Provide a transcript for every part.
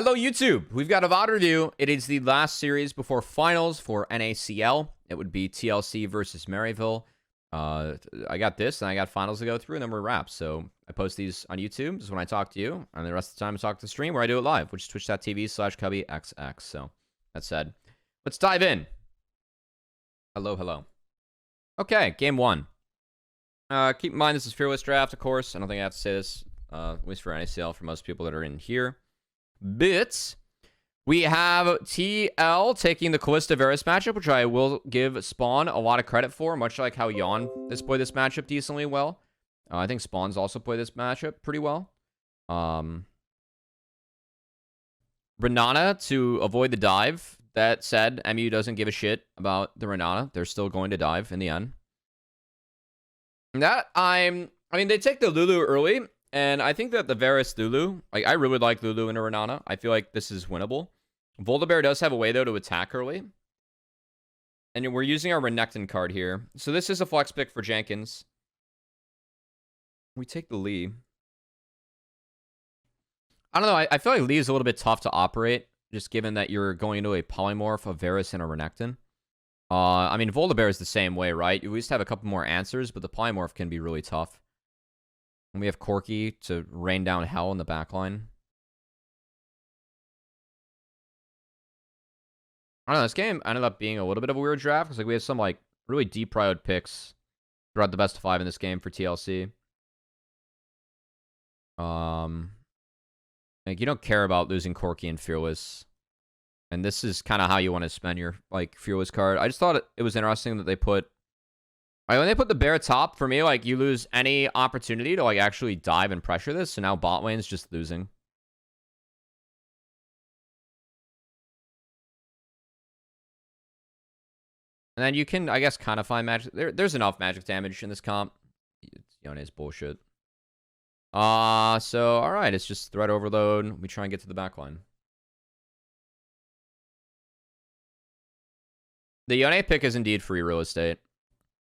Hello, YouTube. We've got a VoD review. It is the last series before finals for NACL. It would be TLC versus Maryville. I got this, and I got finals to go through, and then we're wrapped. So I post these on YouTube. This is when I talk to you, and the rest of the time I talk to the stream where I do it live, which is twitch.tv/CubbyXX. So that said, let's dive in. Hello. Okay, game one. Keep in mind this is Fearless Draft, of course. I don't think I have to say this, at least for NACL, for most people that are in here. Bits. We have TL taking the Callista Varus matchup, which I will give Spawn a lot of credit for, much like how Yon has played this matchup decently well. I think Spawn's also played this matchup pretty well. Renata to avoid the dive. That said, MU doesn't give a shit about the Renata. They're still going to dive in the end. I mean, they take the Lulu early. And I think that the Varus Lulu, like, I really like Lulu and Renata. I feel like this is winnable. Voldabear does have a way, though, to attack early. And we're using our Renekton card here. So this is a flex pick for Jenkins. We take the Lee. I don't know. I feel like Lee is a little bit tough to operate, just given that you're going into a polymorph of Varus and a Renekton. I mean, Voldabear is the same way, right? You at least have a couple more answers, but the polymorph can be really tough. And we have Corki to rain down hell in the backline. I don't know, this game ended up being a little bit of a weird draft, because like, we have some like really deep prioed picks throughout the best of 5 in this game for TLC. Like, you don't care about losing Corki and Fearless. And this is kind of how you want to spend your like Fearless card. I just thought it was interesting that they put... Like, when they put the bear top, for me, like, you lose any opportunity to, like, actually dive and pressure this. So now bot lane's just losing. And then you can, I guess, kind of find magic. There's enough magic damage in this comp. Yone's bullshit. So, alright. It's just threat overload. We try and get to the backline. The Yone pick is indeed free real estate.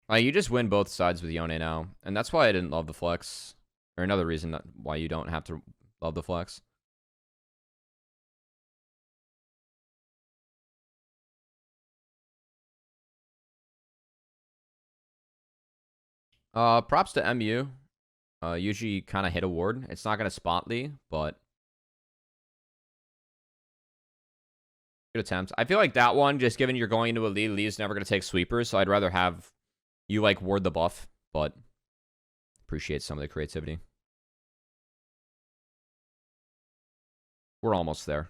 Like, you just win both sides with Yone now. And that's why I didn't love the flex. Or another reason why you don't have to love the flex. Props to MU. Usually kind of hit a ward. It's not going to spot Lee, but... good attempt. I feel like that one, just given you're going into a Lee, Lee's never going to take sweepers, so I'd rather have... you, like, ward the buff, but appreciate some of the creativity. We're almost there.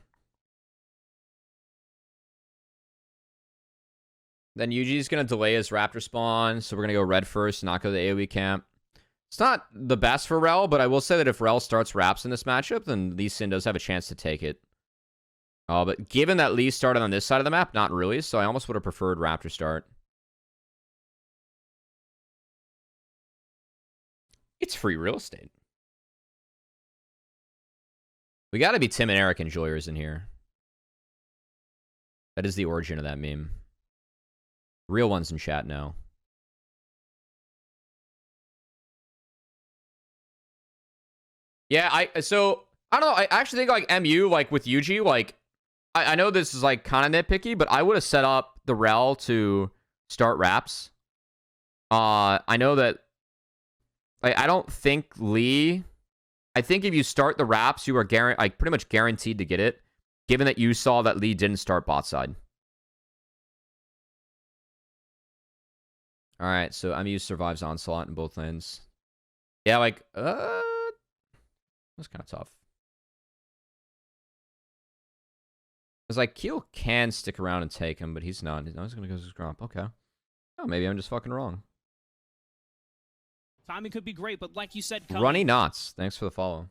Then Yuji's going to delay his Raptor spawn, so we're going to go red first, not go to the AoE camp. It's not the best for Rel, but I will say that if Rel starts Raps in this matchup, then Lee Sin does have a chance to take it. But given that Lee started on this side of the map, not really, so I almost would have preferred Raptor start. It's free real estate. We got to be Tim and Eric enjoyers in here. That is the origin of that meme. Real ones in chat now. Yeah, I don't know. I actually think like MU, like with Yuji, like I know this is like kind of nitpicky, but I would have set up the Rel to start Raps. I know that. I don't think Lee... I think if you start the Raps, you are pretty much guaranteed to get it, given that you saw that Lee didn't start bot side. Alright, so MU survives Onslaught in both lanes. Yeah, like... that's kind of tough. Because, like, Keel can stick around and take him, but he's not. He's going to go to his Gromp. Okay. Oh, maybe I'm just fucking wrong. Timing could be great, but like you said... Runny Knots, thanks for the follow.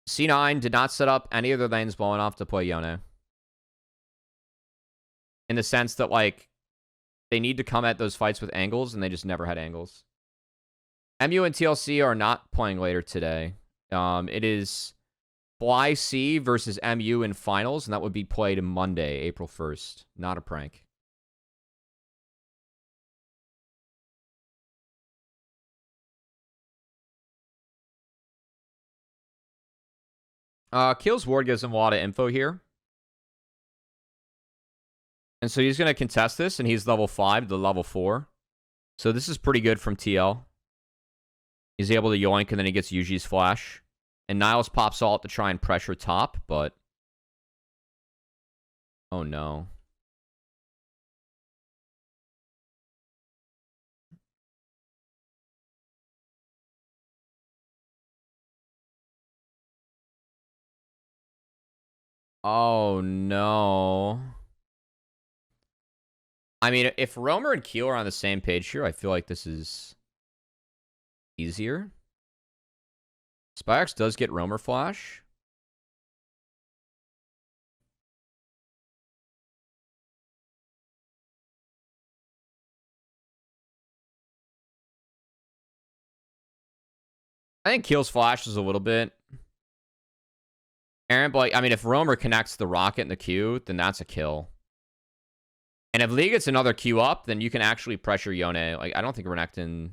C9 did not set up any of their lanes well enough to play Yone. In the sense that, like, they need to come at those fights with angles, and they just never had angles. MU and TLC are not playing later today. It is Fly C versus MU in finals, and that would be played Monday, April 1st. Not a prank. Keel's ward gives him a lot of info here. And so he's going to contest this, and he's level 5 to level 4. So this is pretty good from TL. He's able to yoink, and then he gets Yuji's flash. And Niles pops ult to try and pressure top, but... Oh, no. Oh, no. I mean, if Roamer and Keel are on the same page here, I feel like this is easier. Spyx does get Roamer flash. I think Keel's flash is a little bit... Aaron, but like, I mean, if Roamer connects the rocket and the Q, then that's a kill. And if Lee gets another Q up, then you can actually pressure Yone. Like, I don't think Renekton...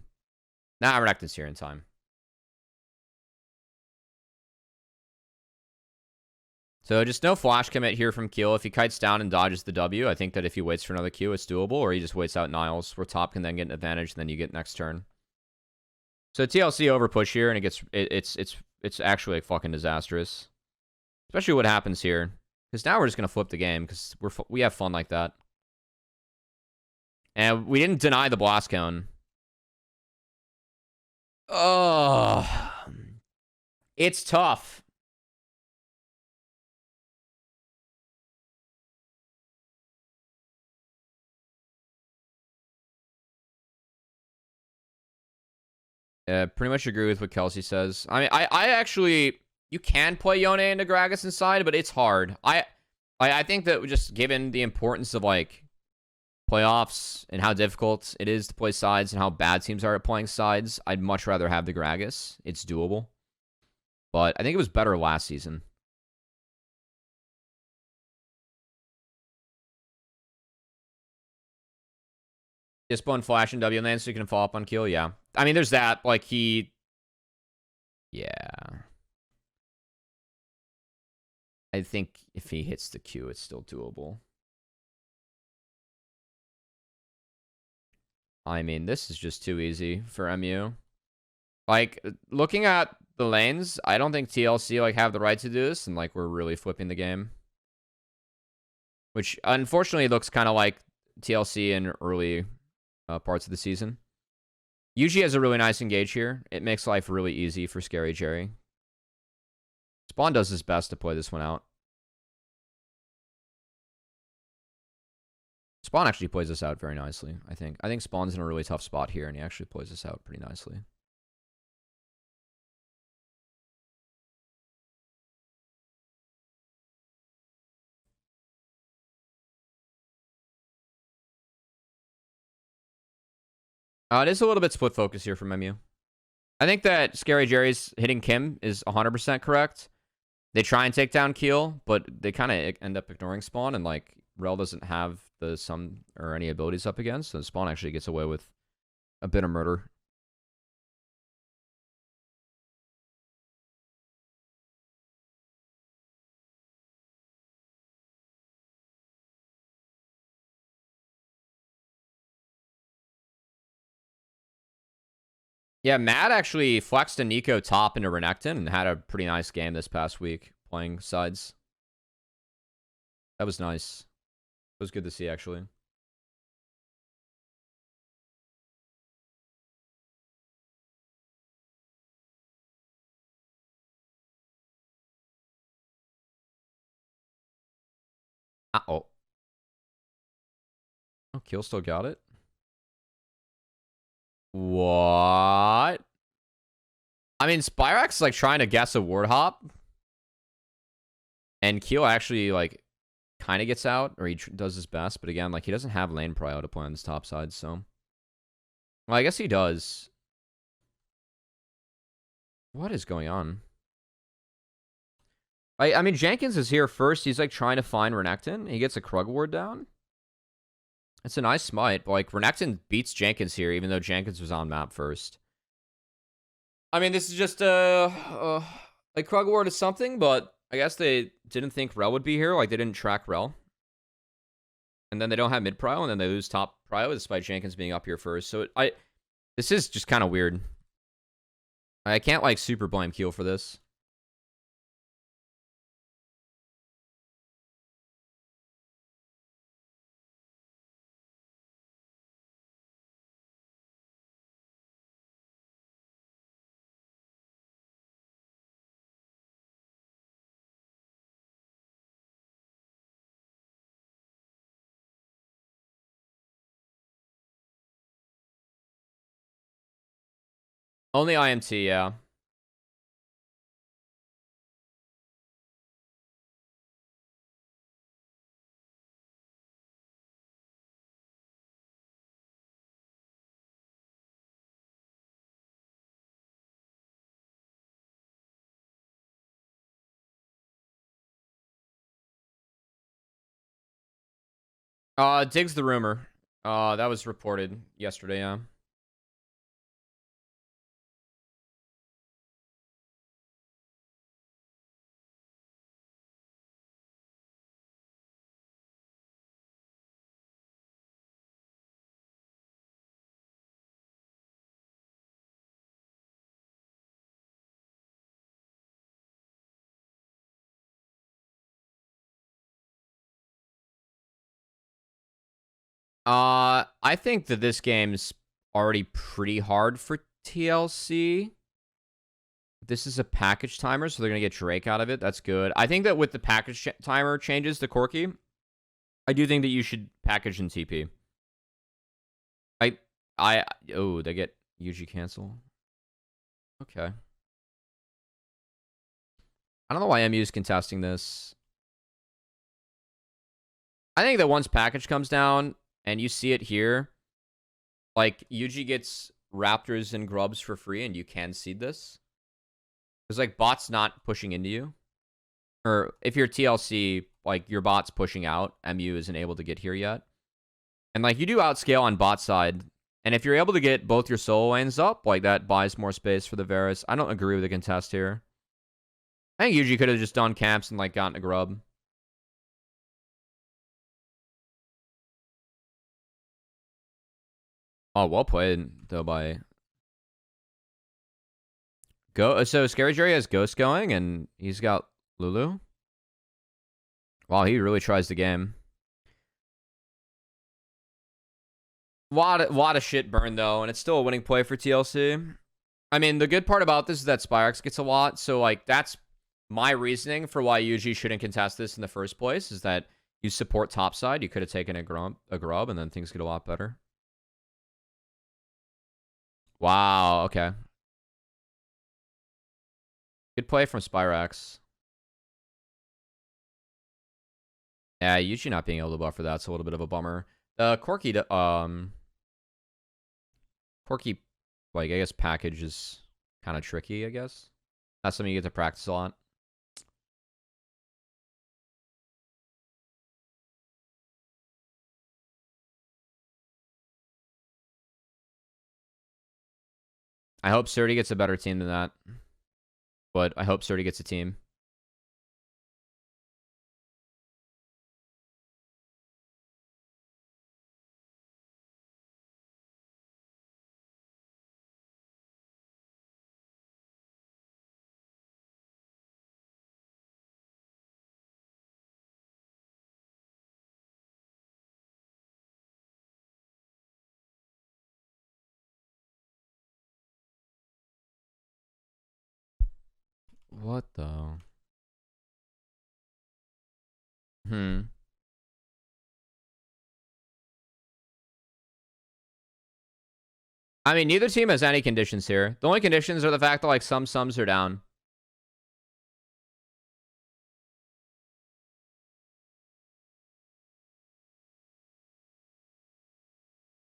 Nah, Renekton's here in time. So just no flash commit here from Keel. If he kites down and dodges the W, I think that if he waits for another Q, it's doable. Or he just waits out Niles, where top can then get an advantage, and then you get next turn. So TLC over push here, and it's actually like fucking disastrous. Especially what happens here. Because now we're just going to flip the game, because we have fun like that. And we didn't deny the blast cone. Oh, it's tough. Pretty much agree with what Kelsey says. I mean, I actually... You can play Yone into Gragas inside, but it's hard. I think that just given the importance of, like, playoffs and how difficult it is to play sides and how bad teams are at playing sides, I'd much rather have the Gragas. It's doable. But I think it was better last season. Just spawn flash and W land so you can follow up on kill, yeah. I mean, there's that. Like, he... Yeah. I think if he hits the Q, it's still doable. I mean, this is just too easy for MU. Like, looking at the lanes, I don't think TLC, like, have the right to do this, and, like, we're really flipping the game. Which, unfortunately, looks kind of like TLC in early parts of the season. Yuji has a really nice engage here. It makes life really easy for Scary Jerry. Spawn does his best to play this one out. Spawn actually plays this out very nicely, I think. I think Spawn's in a really tough spot here, and he actually plays this out pretty nicely. It is a little bit split focus here from MU. I think that Scary Jerry's hitting Kim is 100% correct. They try and take down Keel, but they kind of end up ignoring Spawn, and, like, Rel doesn't have the sum or any abilities up against, so Spawn actually gets away with a bit of murder. Yeah, Matt actually flexed a Nico top into Renekton and had a pretty nice game this past week playing sides. That was nice. It was good to see, actually. Uh-oh. Oh, Kill still got it. What? I mean, Spyrax is, like, trying to guess a ward hop. And Keel actually, like, kind of gets out, or he does his best. But again, like, he doesn't have lane prio to play on this top side, so... Well, I guess he does. What is going on? I mean, Jenkins is here first. He's, like, trying to find Renekton. He gets a Krug ward down. It's a nice smite, but, like, Renekton beats Jenkins here, even though Jenkins was on map first. I mean, this is just, like, Krug ward is something, but I guess they didn't think Rel would be here. Like, they didn't track Rel. And then they don't have mid prio, and then they lose top prio despite Jenkins being up here first. So this is just kind of weird. I can't like super blame Keel for this. Only IMT, yeah. Diggs the rumor. That was reported yesterday, yeah. I think that this game's already pretty hard for TLC. This is a package timer, so they're going to get Drake out of it. That's good. I think that with the package timer changes to Corky, I do think that you should package in TP. Oh, they get UG cancel. Okay. I don't know why MU is contesting this. I think that once package comes down, and you see it here, like, UG gets Raptors and Grubs for free, and you can seed this. Because, like, bot's not pushing into you. Or if you're TLC, like, your bot's pushing out. MU isn't able to get here yet. And, like, you do outscale on bot side. And if you're able to get both your solo lanes up, like, that buys more space for the Varus. I don't agree with the contest here. I think UG could have just done camps and, like, gotten a grub. Oh, well played, though, by... So Scary Jerry has Ghost going, and he's got Lulu. Wow, he really tries the game. Lot of shit burned, though, and it's still a winning play for TLC. I mean, the good part about this is that Spyrex gets a lot, so, like, that's my reasoning for why UG shouldn't contest this in the first place, is that you support topside. You could have taken a grub, and then things get a lot better. Wow, okay. Good play from Spyrex. Yeah, UG not being able to buffer that's a little bit of a bummer. Corky, like, I guess package is kind of tricky, I guess. That's something you get to practice a lot. I hope Surdy gets a better team than that. But I hope Surdy gets a team. What the? I mean, neither team has any conditions here. The only conditions are the fact that, like, some sums are down.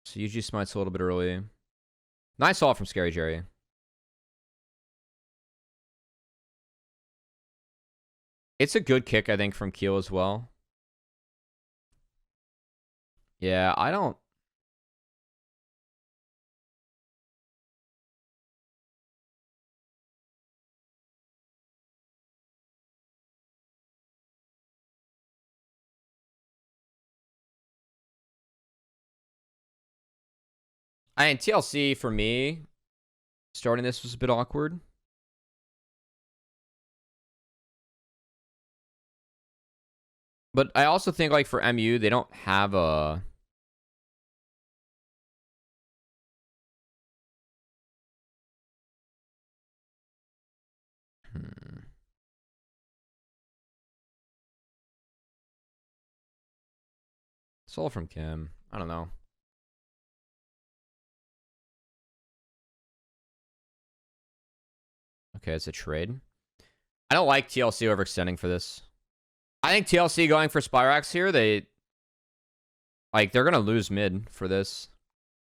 So UG smites a little bit early. Nice ult from Scary Jerry. It's a good kick, I think, from Keel as well. Yeah, I don't... I mean, TLC for me, starting this was a bit awkward. But I also think, like, for MU, they don't have a... It's all from Kim. I don't know. Okay, it's a trade. I don't like TLC overextending for this. I think TLC going for Spyrax here, they're going to lose mid for this.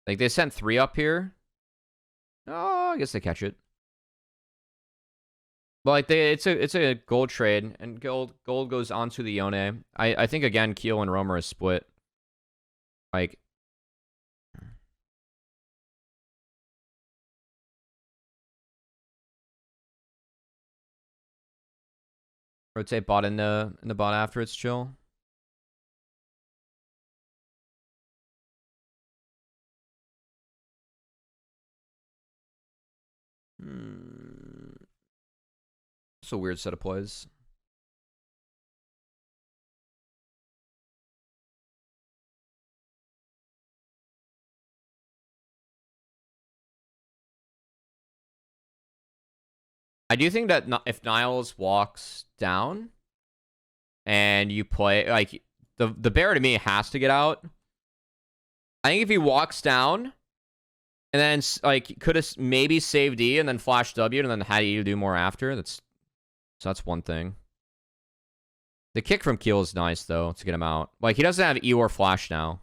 Like, they sent 3 up here. Oh, I guess they catch it. But, like, it's a gold trade, and gold goes onto the Yone. I think, again, Keel and Romer is split. Like... Rotate bot in the bot after, it's chill. It's a weird set of plays. I do think that if Niles walks down and you play, like, the bear to me has to get out. I think if he walks down and then, like, could have maybe saved E and then flash W and then had E to do more after, so that's one thing. The kick from Keel is nice, though, to get him out. Like, he doesn't have E or flash now.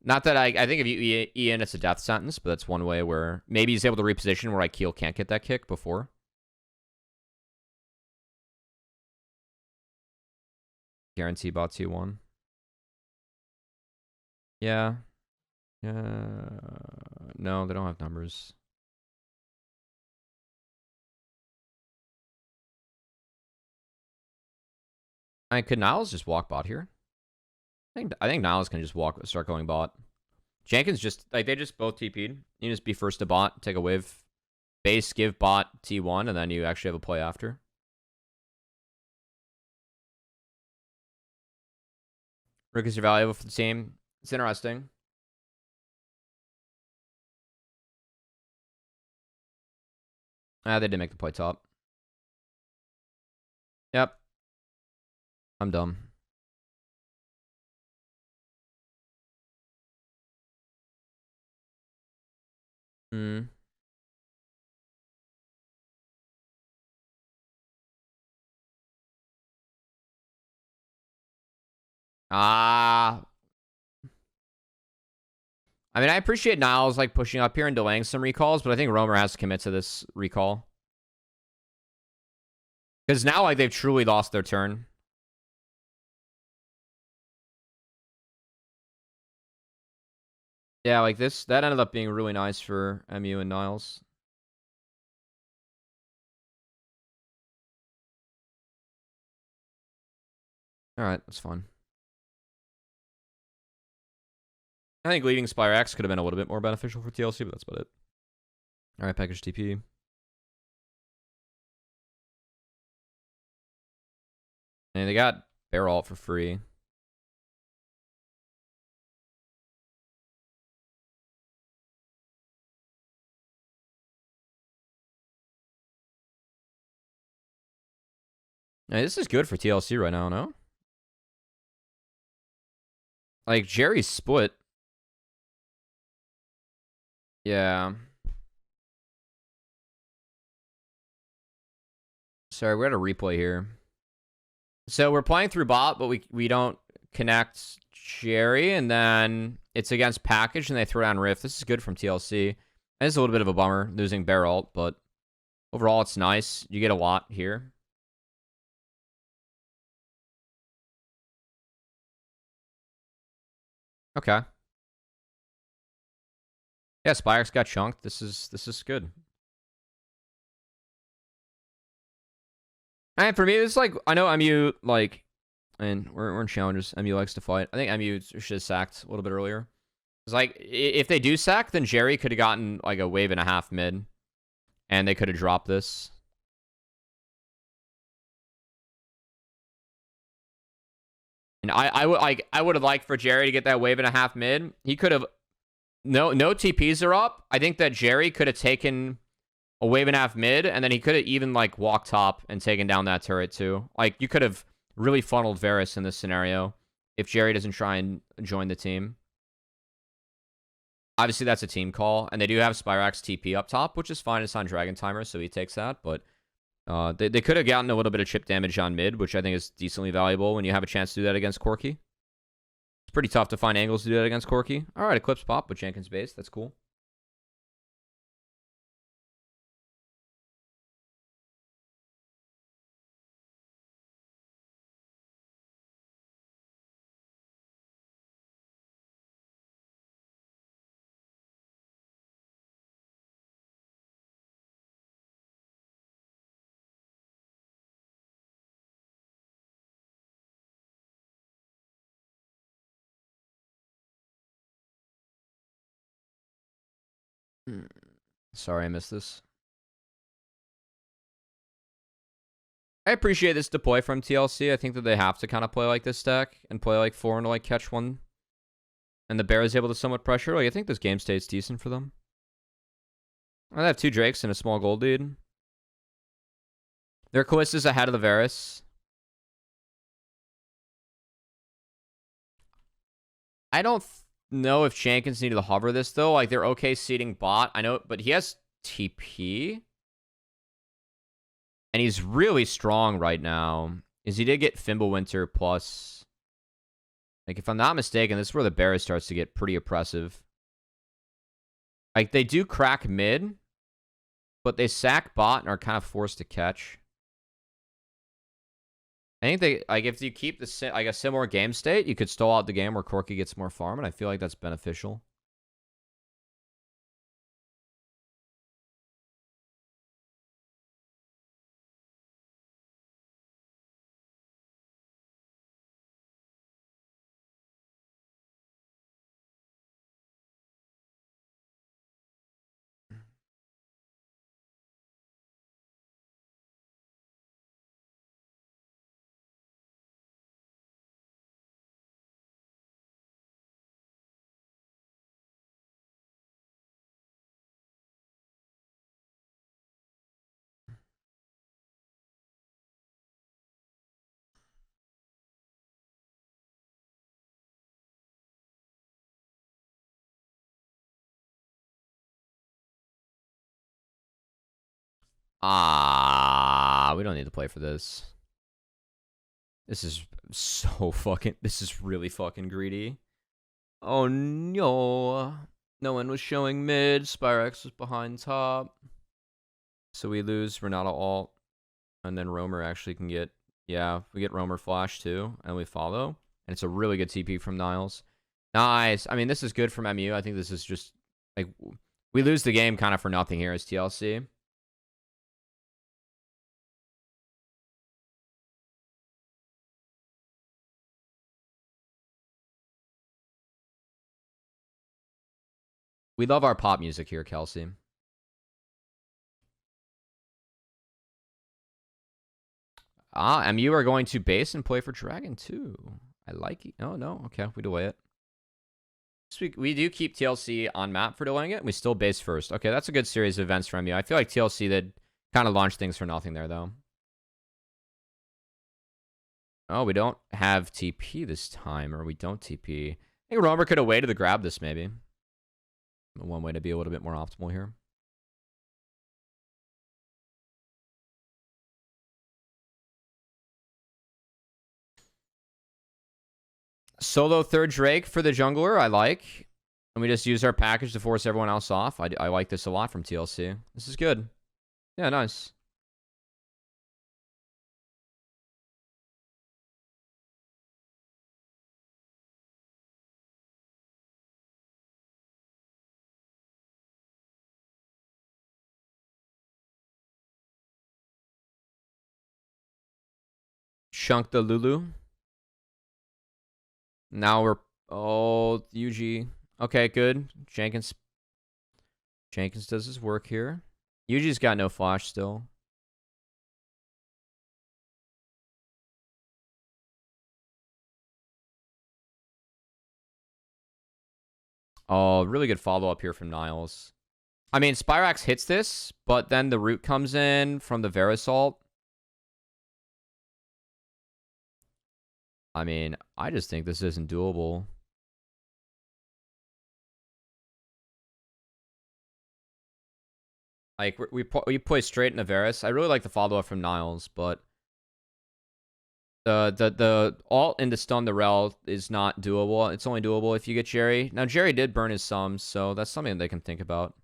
Not that I think if you E in, it's a death sentence, but that's one way where maybe he's able to reposition where, like, Keel can't get that kick before. Guarantee bot T1. Yeah. No, they don't have numbers. Could Niles just walk bot here? I think Niles can just start going bot. Jenkins just, like, they just both TP'd. You just be first to bot, take a wave, base, give bot T1, and then you actually have a play after. Rookies are valuable for the team. It's interesting. They did make the play top. Yep. I'm dumb. I mean, I appreciate Niles, like, pushing up here and delaying some recalls, but I think Romer has to commit to this recall. Because now, like, they've truly lost their turn. Yeah, like, that ended up being really nice for MU and Niles. Alright, that's fine. I think leaving Spyrax could have been a little bit more beneficial for TLC, but that's about it. Alright, package TP. And they got Barrel for free. Now, this is good for TLC right now, no? Like, Jerry's split. Yeah. Sorry, we got a replay here. So we're playing through bot, but we don't connect Jerry, and then it's against package, and they throw down Rift. This is good from TLC. It's a little bit of a bummer losing Bear Ult, but overall it's nice. You get a lot here. Okay. Yeah, Spyrex got chunked. This is good. And for me, it's like, I know MU, like, and we're in challenges. MU likes to fight. I think MU should have sacked a little bit earlier. It's like, if they do sack, then Jerry could have gotten like a wave and a half mid. And they could have dropped this. And I would have liked for Jerry to get that wave and a half mid. He could have no TPs are up. I think that Jerry could have taken a wave and a half mid, and then he could have even like walked top and taken down that turret too. Like you could have really funneled Varus in this scenario if Jerry doesn't try and join the team. Obviously, that's a team call, and they do have Spyrax TP up top, which is fine. It's on Dragon Timer, so he takes that. But they could have gotten a little bit of chip damage on mid, which I think is decently valuable when you have a chance to do that against Corki. It's pretty tough to find angles to do that against Corki. All right, Eclipse pop with Jenkins base. That's cool. Sorry, I missed this. I appreciate this deploy from TLC. I think that they have to kind of play like this deck and play like 4 and to like catch one. And the bear is able to somewhat pressure. Like, I think this game stays decent for them. I have 2 Drakes and a small gold lead. Their Callista's ahead of the Varus. I don't know if Jenkins needed to hover this, though. Like, they're okay seeding bot. I know, but he has TP. And he's really strong right now. Is he did get Fimbulwinter plus... Like, if I'm not mistaken, this is where the Bear starts to get pretty oppressive. Like, they do crack mid, but they sack bot and are kind of forced to catch. I think they, like, if you keep the like a similar game state, you could stall out the game where Corki gets more farm, and I feel like that's beneficial. We don't need to play for this. This is so fucking... This is really fucking greedy. Oh, no. No one was showing mid. Spyrax was behind top. So we lose Renata ult. And then Roamer actually can get... Yeah, we get Roamer flash too. And we follow. And it's a really good TP from Niles. Nice. I mean, this is good from MU. I think this is just... Like, we lose the game kind of for nothing here as TLC. We love our pop music here, Kelsey. MU are going to base and play for Dragon too. I like it. Oh, no. Okay, we delay it. We do keep TLC on map for delaying it. We still base first. Okay, that's a good series of events from you. I feel like TLC did kind of launch things for nothing there, though. Oh, we don't have TP this time, or we don't TP. I think Roamer could have waited to grab this, maybe. One way to be a little bit more optimal here. Solo third Drake for the jungler, I like. And we just use our package to force everyone else off. I like this a lot from TLC. This is good. Yeah, nice. Chunk the Lulu. Now we're... Oh, UG. Okay, good. Jenkins does his work here. Yuji's got no flash still. Oh, really good follow-up here from Niles. I mean, Spyrax hits this, but then the root comes in from the Verisalt. I mean, I just think this isn't doable. Like, we play straight into Varus. I really like the follow-up from Niles, but the alt into stun the rel is not doable. It's only doable if you get Jerry. Now, Jerry did burn his sums, so that's something they can think about.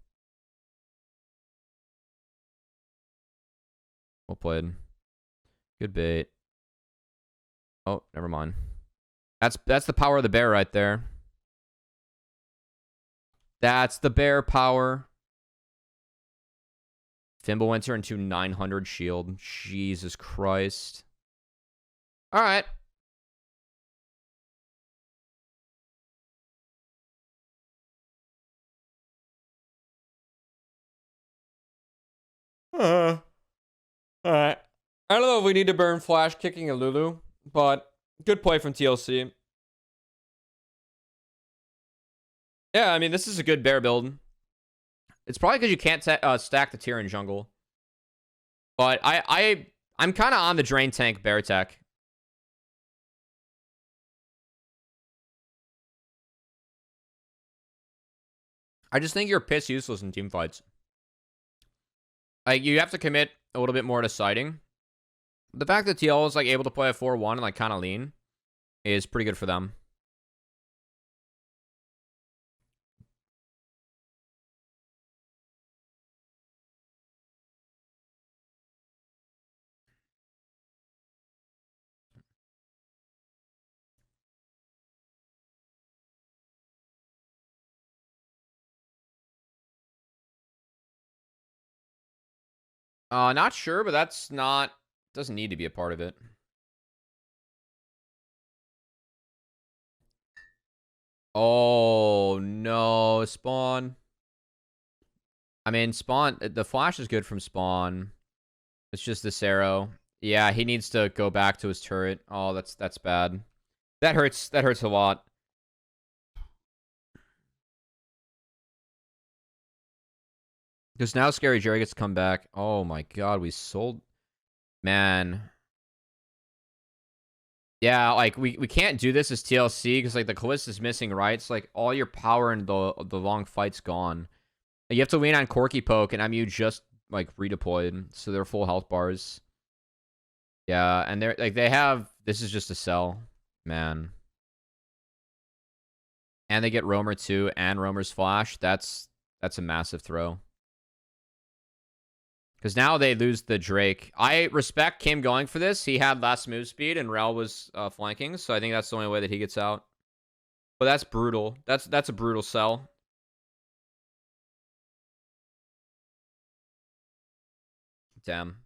Well played. Good bait. Oh, never mind. That's the power of the bear right there. That's the bear power. Fimbulwinter into 900 shield. Jesus Christ. All right. All right. I don't know if we need to burn flash kicking a Lulu, but good play from TLC. Yeah, I mean, this is a good bear build. It's probably because you can't stack the tier in jungle. But I'm kind of on the drain tank bear tech. I just think you're piss useless in team fights. Like, you have to commit a little bit more to siding. The fact that TL is like able to play a 4-1 and like kind of lean is pretty good for them. Not sure, but that's not... Doesn't need to be a part of it. Oh, no. Spawn. I mean, Spawn... The flash is good from Spawn. It's just this arrow. Yeah, he needs to go back to his turret. Oh, that's bad. That hurts. That hurts a lot. Because now Scary Jerry gets to come back. Oh my god, we sold... Man. Yeah, like, we can't do this as TLC because, like, the Callista's missing, right? It's like, all your power and the long fight's gone. You have to lean on Corky Poke, and MU just, like, redeployed. So they're full health bars. Yeah, and they're, like, they have... This is just a sell. Man. And they get Roamer, too, and Roamer's Flash. That's a massive throw. Because now they lose the Drake. I respect Kim going for this. He had last move speed, and Rel was flanking, so I think that's the only way that he gets out. But that's brutal. That's a brutal sell. Damn.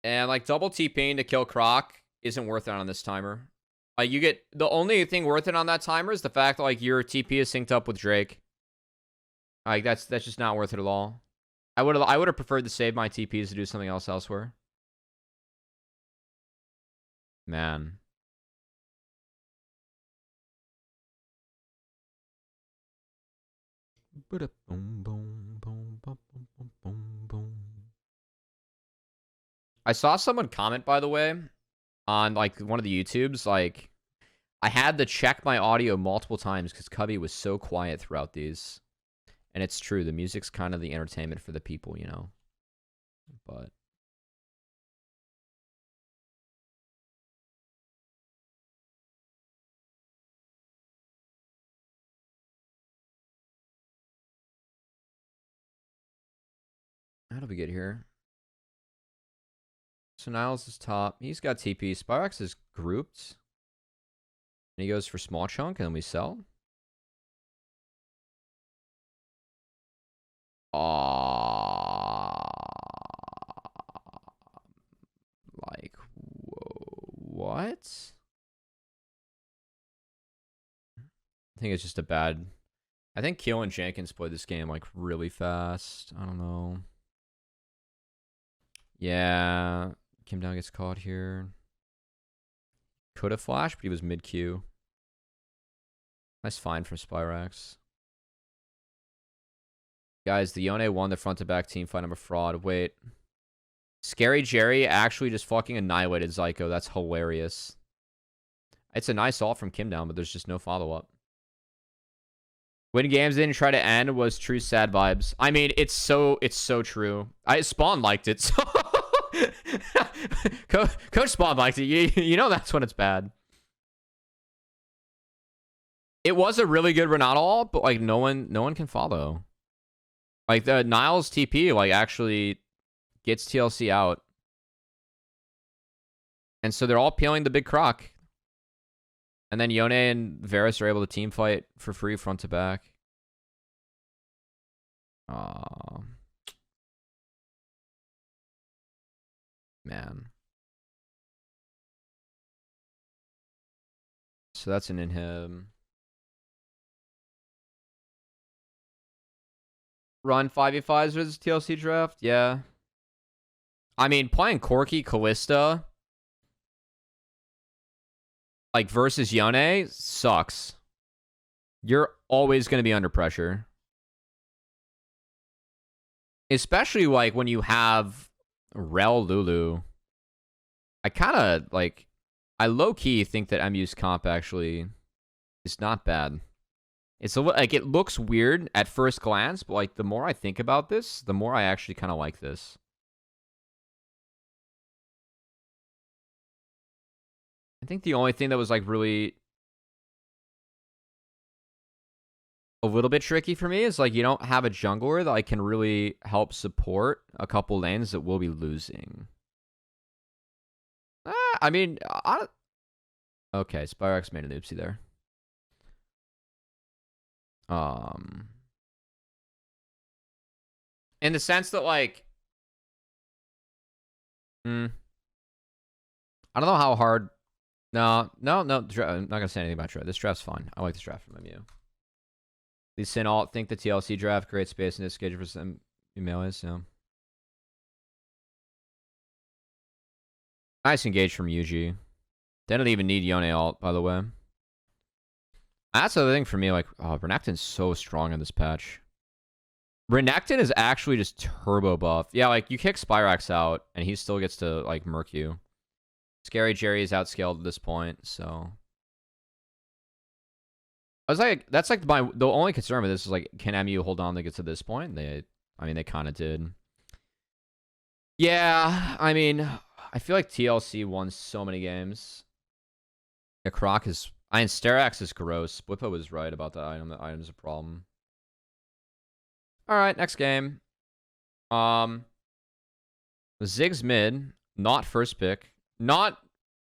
And, like, double TPing to kill Croc isn't worth it on this timer. Like, you get... The only thing worth it on that timer is the fact that, like, your TP is synced up with Drake. Like, that's just not worth it at all. I would have preferred to save my TPs to do something else elsewhere. Man. I saw someone comment, by the way, on, like, one of the YouTubes, like, I had to check my audio multiple times because Cubby was so quiet throughout these. And it's true, the music's kind of the entertainment for the people, you know. But... How do we get here? So Niles is top. He's got TP. Spyrax is grouped. And he goes for small chunk, and then we sell. Like, whoa, what? think it's just a bad... I think Keel and Jenkins played this game, like, really fast. I don't know. Yeah. Kim Down gets caught here. Could have flashed, but he was mid-Q. Nice find from Spyrax. Guys, the Yone won the front-to-back team fight. I'm a fraud. Wait. Scary Jerry actually just fucking annihilated Zyko. That's hilarious. It's a nice ult from Kim Down, but there's just no follow-up. When games didn't try to end was true sad vibes. I mean, it's so true. Spawn liked it, so... Coach Spawn liked it. You know that's when it's bad. It was a really good Renato ult, but like no one can follow. Like the Niles TP like actually gets TLC out. And so they're all peeling the big croc. And then Yone and Varus are able to team fight for free front to back. Man. So that's an inhib. Run 5v5s versus TLC draft? Yeah. I mean, playing Corki Callista like versus Yone sucks. You're always going to be under pressure. Especially like when you have Rel Lulu. I kind of like... I low-key think that MU's comp actually is not bad. It's like it looks weird at first glance, but like the more I think about this, the more I actually kind of like this. I think the only thing that was like really a little bit tricky for me is like you don't have a jungler that like can really help support a couple lanes that we'll be losing. I mean, okay, Spyrax made an oopsie there. In the sense that like, I don't know how hard. No. I'm not gonna say anything about draft. This draft's fun. I like this draft from MU. Lee Sin alt think the TLC draft creates space in this schedule for some emails. So nice engage from UG. They don't even need Yone alt, by the way. That's the other thing for me. Like, oh, Renekton's so strong in this patch. Renekton is actually just turbo buff. Yeah, like you kick Spyrax out, and he still gets to like murk you. Scary Jerry is outscaled at this point, so I was like, that's like the only concern with this is like, can MU hold on to get to this point? They kind of did. Yeah, I mean, I feel like TLC won so many games. The Croc is, Sterax is gross. Blippo was right about that item. That item is a problem. All right, next game. Ziggs mid, not first pick. Not,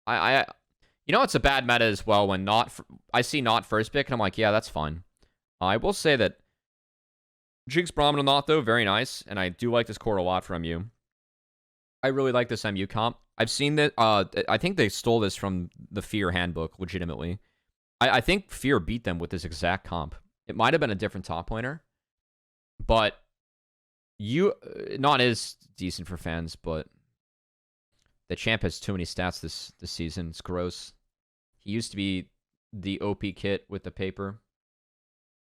you know, it's a bad meta as well when I see not first pick and I'm like, yeah, that's fine. I will say that Jinx Brahmin not though, very nice, and I do like this core a lot from MU. I really like this MU comp. I've seen that. I think they stole this from the Fear handbook, legitimately. I think Fear beat them with this exact comp. It might have been a different top pointer, but not as decent for fans, but the champ has too many stats this season. It's gross. He used to be the OP kit with the paper.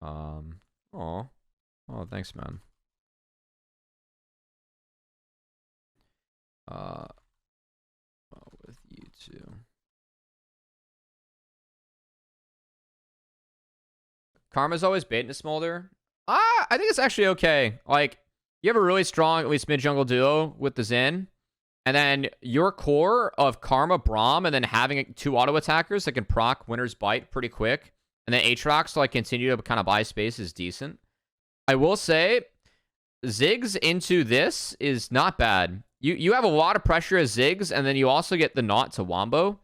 Oh, thanks, man. With you too. Karma's always bait in a smolder. I think it's actually okay. Like, you have a really strong, at least mid-jungle duo with the Zen, and then your core of Karma, Braum, and then having 2 auto attackers that can proc Winter's Bite pretty quick, and then Aatrox to like continue to kind of buy space is decent. I will say, Ziggs into this is not bad. You have a lot of pressure as Ziggs, and then you also get the Knot to Wombo,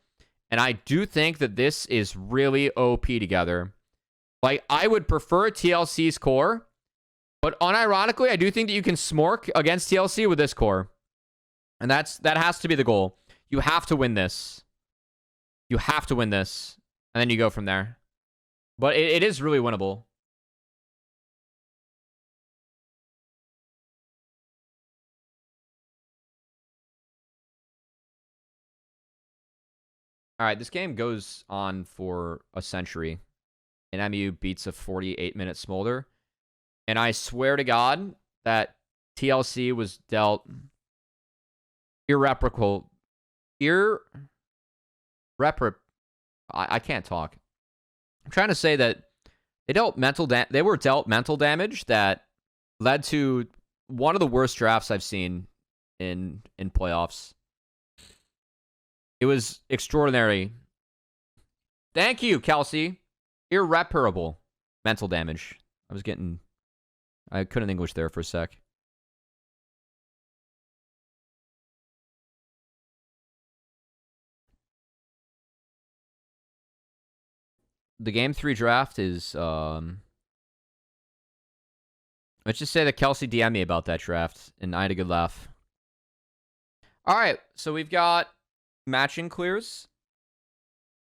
and I do think that this is really OP together. Like, I would prefer TLC's core, but unironically, I do think that you can smork against TLC with this core. And that has to be the goal. You have to win this. You have to win this. And then you go from there. But it is really winnable. All right, this game goes on for a century. And MU beats a 48-minute Smolder. And I swear to God that TLC was dealt irreparable. I can't talk. I'm trying to say that they were dealt mental damage that led to one of the worst drafts I've seen in playoffs. It was extraordinary. Thank you, Kelsey. Irreparable mental damage. I couldn't English there for a sec. The game 3 draft is let's just say that Kelsey DM'd me about that draft, and I had a good laugh. All right, so we've got matching clears.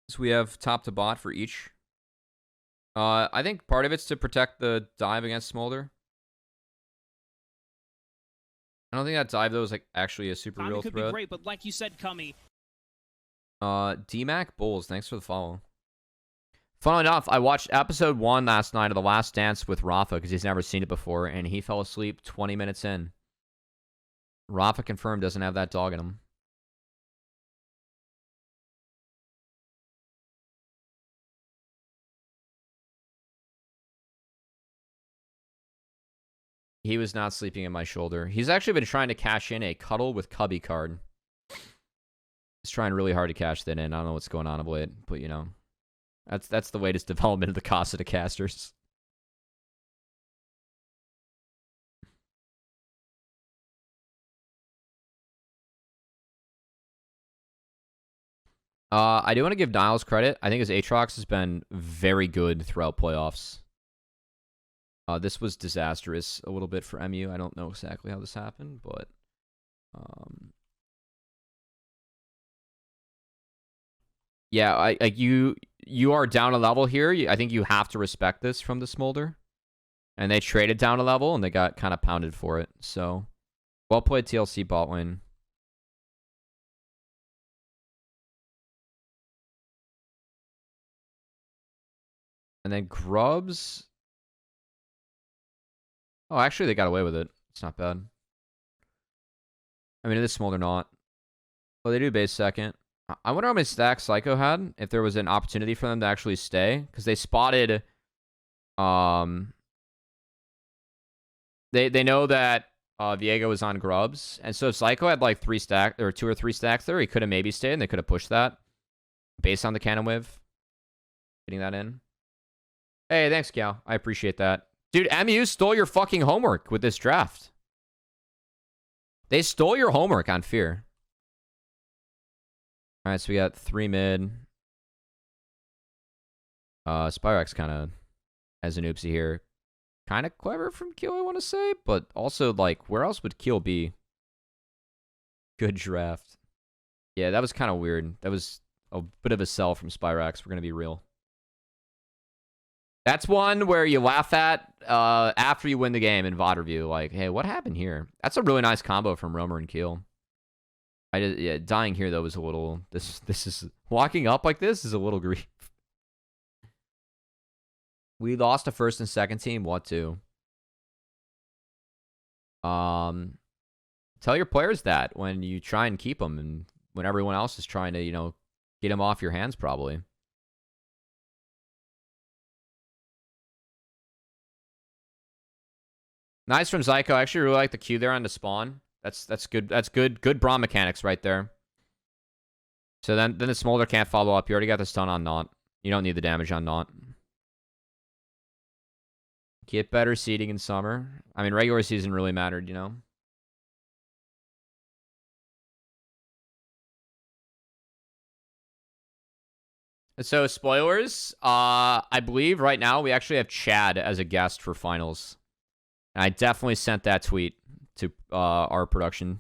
So we have top to bot for each. I think part of it's to protect the dive against Smolder. I don't think that dive, though, is like actually a super real could threat. Be great, but like you said, Cummy. DMAC Bulls, thanks for the follow. Funnily enough, I watched episode 1 last night of The Last Dance with Rafa because he's never seen it before, and he fell asleep 20 minutes in. Rafa confirmed doesn't have that dog in him. He was not sleeping in my shoulder. He's actually been trying to cash in a Cuddle with Cubby card. He's trying really hard to cash that in. I don't know what's going on of late, but you know, that's the latest development of the Casa de Casters. I do want to give Niles credit. I think his Aatrox has been very good throughout playoffs. This was disastrous a little bit for MU. I don't know exactly how this happened, but yeah, you are down a level here. I think you have to respect this from the Smolder. And they traded down a level, and they got kind of pounded for it. So, well played TLC bot lane. And then Grubs. Oh, actually, they got away with it. It's not bad. I mean, it is Smolder not. Well, they do base second. I wonder how many stacks Psycho had, if there was an opportunity for them to actually stay. Because they spotted... They know that Viego was on Grubs. And so if Psycho had like 3 stacks, or 2 or 3 stacks there, he could have maybe stayed, and they could have pushed that. Based on the cannon wave. Getting that in. Hey, thanks, Cal. I appreciate that. Dude, MU stole your fucking homework with this draft. They stole your homework on Fear. Alright, so we got 3 mid. Spyrex kind of has an oopsie here. Kind of clever from Keel, I want to say. But also, like, where else would Keel be? Good draft. Yeah, that was kind of weird. That was a bit of a sell from Spyrex. We're going to be real. That's one where you laugh at after you win the game in VoD review. Like, hey, what happened here? That's a really nice combo from Romer and Keel. Yeah, dying here, though, was a little... This is... Walking up like this is a little grief. We lost a first and second team. What to? Tell your players that when you try and keep them and when everyone else is trying to, you know, get them off your hands, probably. Nice from Zyko. I actually really like the Q there on the spawn. That's good. That's good. Good brawn mechanics right there. So then the Smolder can't follow up. You already got the stun on Naught. You don't need the damage on Naught. Get better seeding in summer. I mean, regular season really mattered, you know? So, spoilers. I believe right now we actually have Chad as a guest for finals. And I definitely sent that tweet to our production.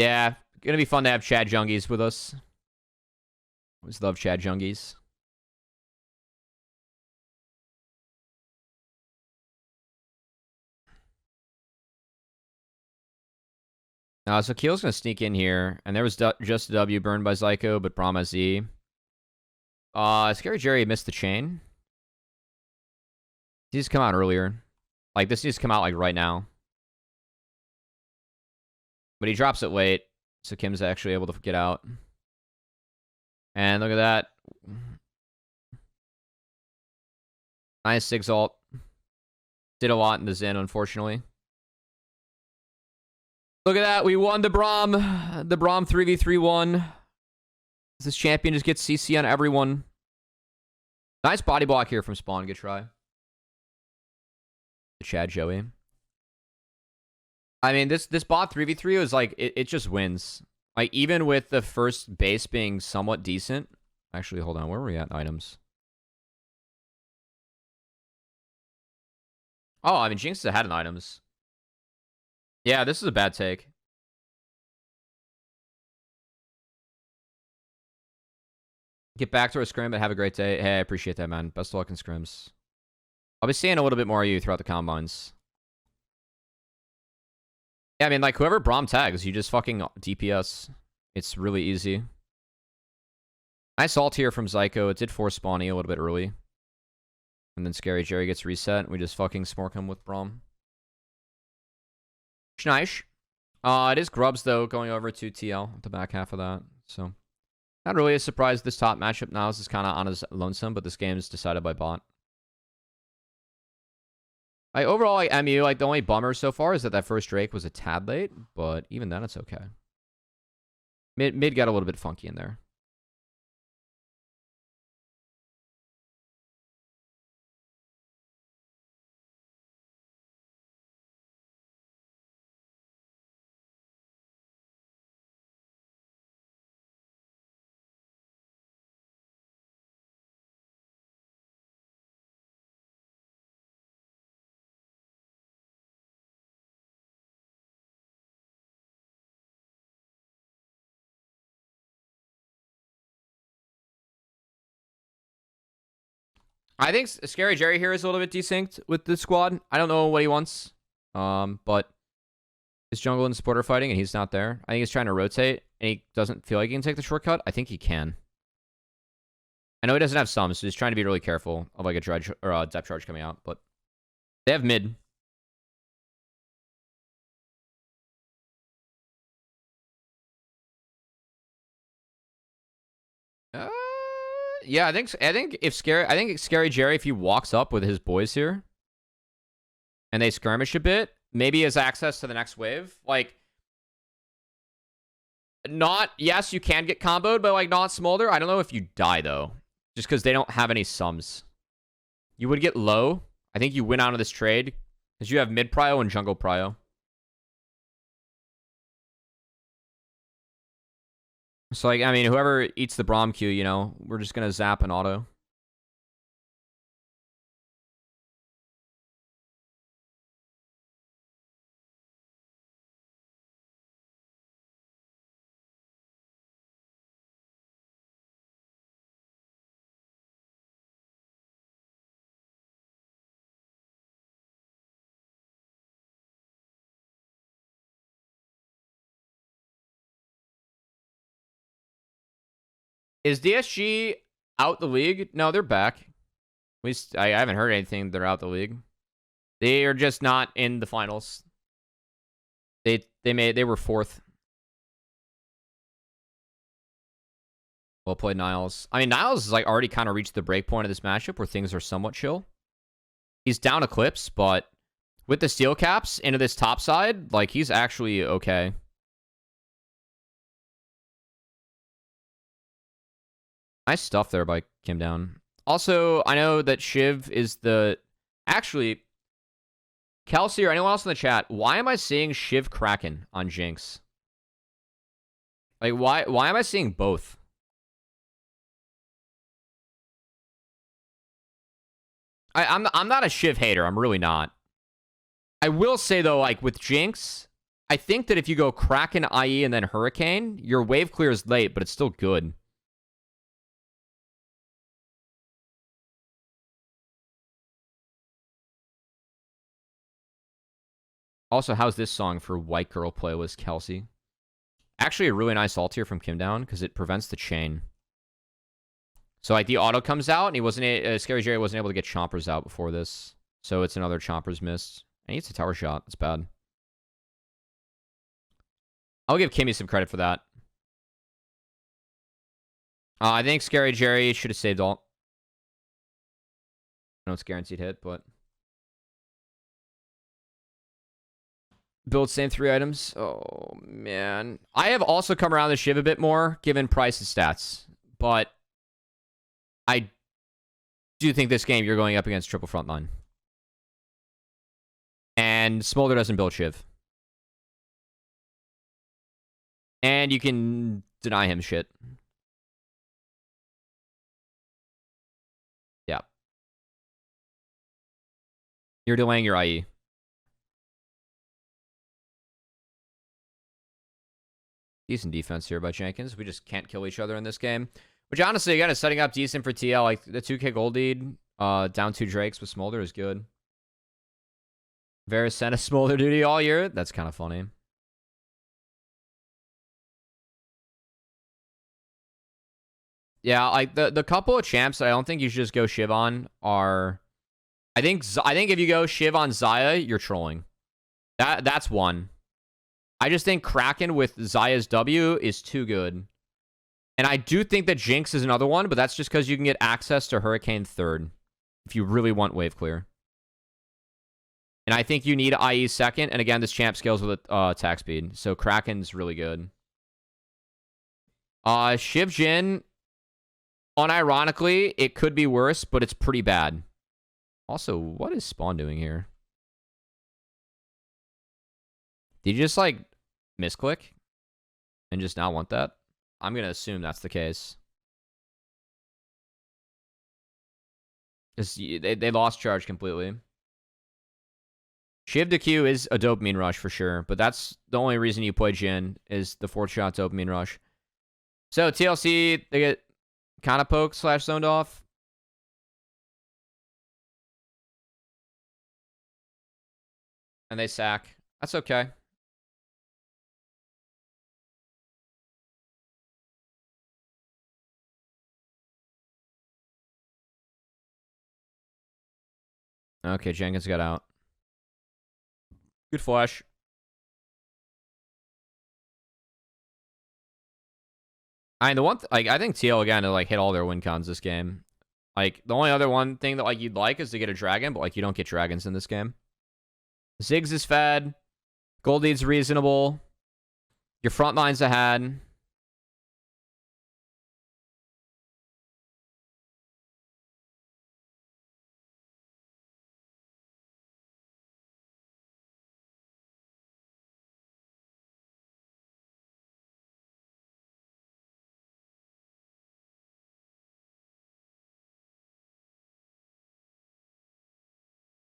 Yeah, gonna be fun to have Chad Jungies with us. Always love Chad Jungies. So Keel's gonna sneak in here, and there was just a W burned by Zyko, but Brahma Z. Scary Jerry missed the chain. He needs to come out earlier. Like, this needs to come out, like, right now. But he drops it late, so Kim's actually able to get out. And look at that. Nice 6 ult. Did a lot in the Zen, unfortunately. Look at that. We won the Braum. The Braum 3v3-1. This champion just gets CC on everyone. Nice body block here from Spawn. Good try. Chad Joey. I mean, this bot 3v3 is like, it just wins. Like, even with the first base being somewhat decent. Actually, hold on. Where were we at? Items. Oh, I mean, Jinx had an items. Yeah, this is a bad take. Get back to our scrim, but have a great day. Hey, I appreciate that, man. Best of luck in scrims. I'll be seeing a little bit more of you throughout the combines. Yeah, I mean, like, whoever Braum tags, you just fucking DPS. It's really easy. Nice ult here from Zyko. It did force Spawny a little bit early. And then Scary Jerry gets reset. We just fucking smork him with Braum. Nice. It is Grubs, though, going over to TL at the back half of that. So, not really a surprise. This top matchup now is kind of on his lonesome, but this game is decided by bot. Overall, like, MU, like, the only bummer so far is that first Drake was a tad late, but even then, it's okay. Mid got a little bit funky in there. I think Scary Jerry here is a little bit desynced with the squad. I don't know what he wants. But his jungle and support are fighting, and he's not there. I think he's trying to rotate, and he doesn't feel like he can take the shortcut. I think he can. I know he doesn't have some, so he's trying to be really careful of like a dredge or a depth charge coming out. But they have mid. Yeah, I think if Scary Jerry, if he walks up with his boys here and they skirmish a bit, maybe he has access to the next wave. Like, yes, you can get comboed, but like not Smolder. I don't know if you die though, just because they don't have any sums. You would get low. I think you win out of this trade because you have mid prio and jungle prio. So, like, I mean, whoever eats the Braum Q, you know, we're just going to zap an auto. Is DSG out the league? No, they're back. At least I haven't heard anything. They're out the league. They are just not in the finals. They were fourth. Well played, Niles. I mean, Niles has like already kind of reached the break point of this matchup where things are somewhat chill. He's down Eclipse, but with the steel caps into this top side, like he's actually okay. Nice stuff there by Kim Down. Also, I know that Shiv is the... Actually, Kelsey or anyone else in the chat, why am I seeing Shiv Kraken on Jinx? Like, why am I seeing both? I'm not a Shiv hater. I'm really not. I will say, though, like, with Jinx, I think that if you go Kraken, IE, and then Hurricane, your wave clear is late, but it's still good. Also, how's this song for White Girl Playlist, Kelsey? Actually, a really nice alt here from Kim Down because it prevents the chain. So, like, the auto comes out, and he wasn't... Scary Jerry wasn't able to get Chompers out before this. So, it's another Chompers missed. And it's a tower shot. That's bad. I'll give Kimmy some credit for that. I think Scary Jerry should have saved alt. I know it's guaranteed hit, but... Build same 3 items. Oh, man. I have also come around the Shiv a bit more, given price and stats. But I do think this game you're going up against triple frontline. And Smolder doesn't build Shiv. And you can deny him shit. Yeah. You're delaying your IE. Decent defense here by Jenkins. We just can't kill each other in this game. Which, honestly, again, is setting up decent for TL. Like, the 2k gold lead, down 2 Drakes with Smolder is good. Varus sent a Smolder duty all year. That's kind of funny. Yeah, like, the couple of champs that I don't think you should just go Shiv on are... I think if you go Shiv on Xayah, you're trolling. That's one. I just think Kraken with Xayah's W is too good. And I do think that Jinx is another one, but that's just because you can get access to Hurricane 3rd if you really want wave clear. And I think you need IE 2nd. And again, this champ scales with attack speed. So Kraken's really good. Shiv Jin, unironically, it could be worse, but it's pretty bad. Also, what is Spawn doing here? Did you just, like, misclick and just not want that? I'm going to assume that's the case. Because they lost charge completely. Shiv to Q is a dopamine rush for sure, but that's the only reason you play Jin is the 4th-shot dopamine rush. So, TLC, they get kind of poked / zoned off. And they sack. That's okay. Okay, Jenkins got out. Good flash. I mean, I think TL again to like hit all their win cons this game. Like the only other one thing that like you'd like is to get a dragon, but like you don't get dragons in this game. Ziggs is fed. Gold lead's reasonable. Your front line's ahead.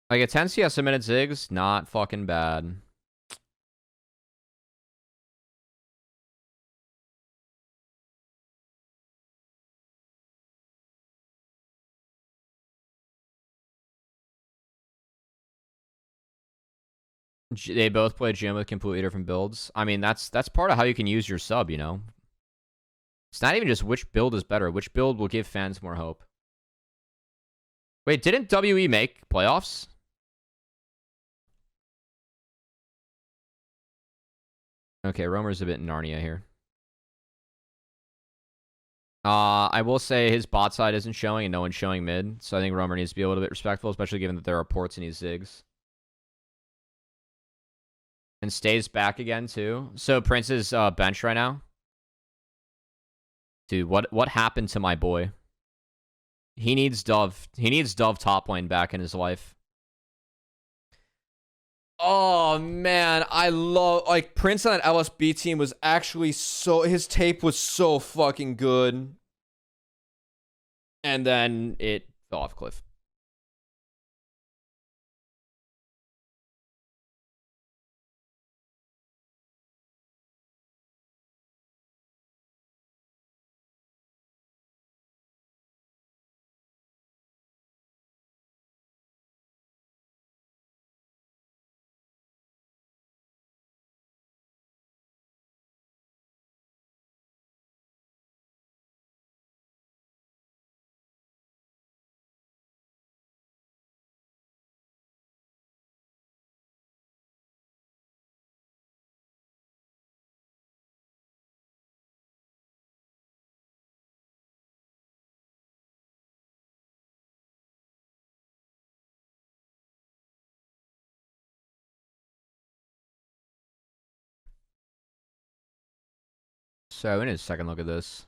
Like a 10 CS a minute Ziggs, not fucking bad. They both play Jim with completely different builds. I mean, that's part of how you can use your sub, you know? It's not even just which build is better. Which build will give fans more hope. Wait, didn't WE make playoffs? Okay, Romer's a bit Narnia here. I will say his bot side isn't showing and no one's showing mid. So I think Romer needs to be a little bit respectful, especially given that there are ports and he's Ziggs. And stays back again, too. So Prince is bench right now. Dude, what happened to my boy? He needs Dove. He needs Dove top lane back in his life. Oh, man. I love... Like, Prince on that LSB team was actually so... His tape was so fucking good. And then it fell off a cliff. So we need a second look at this.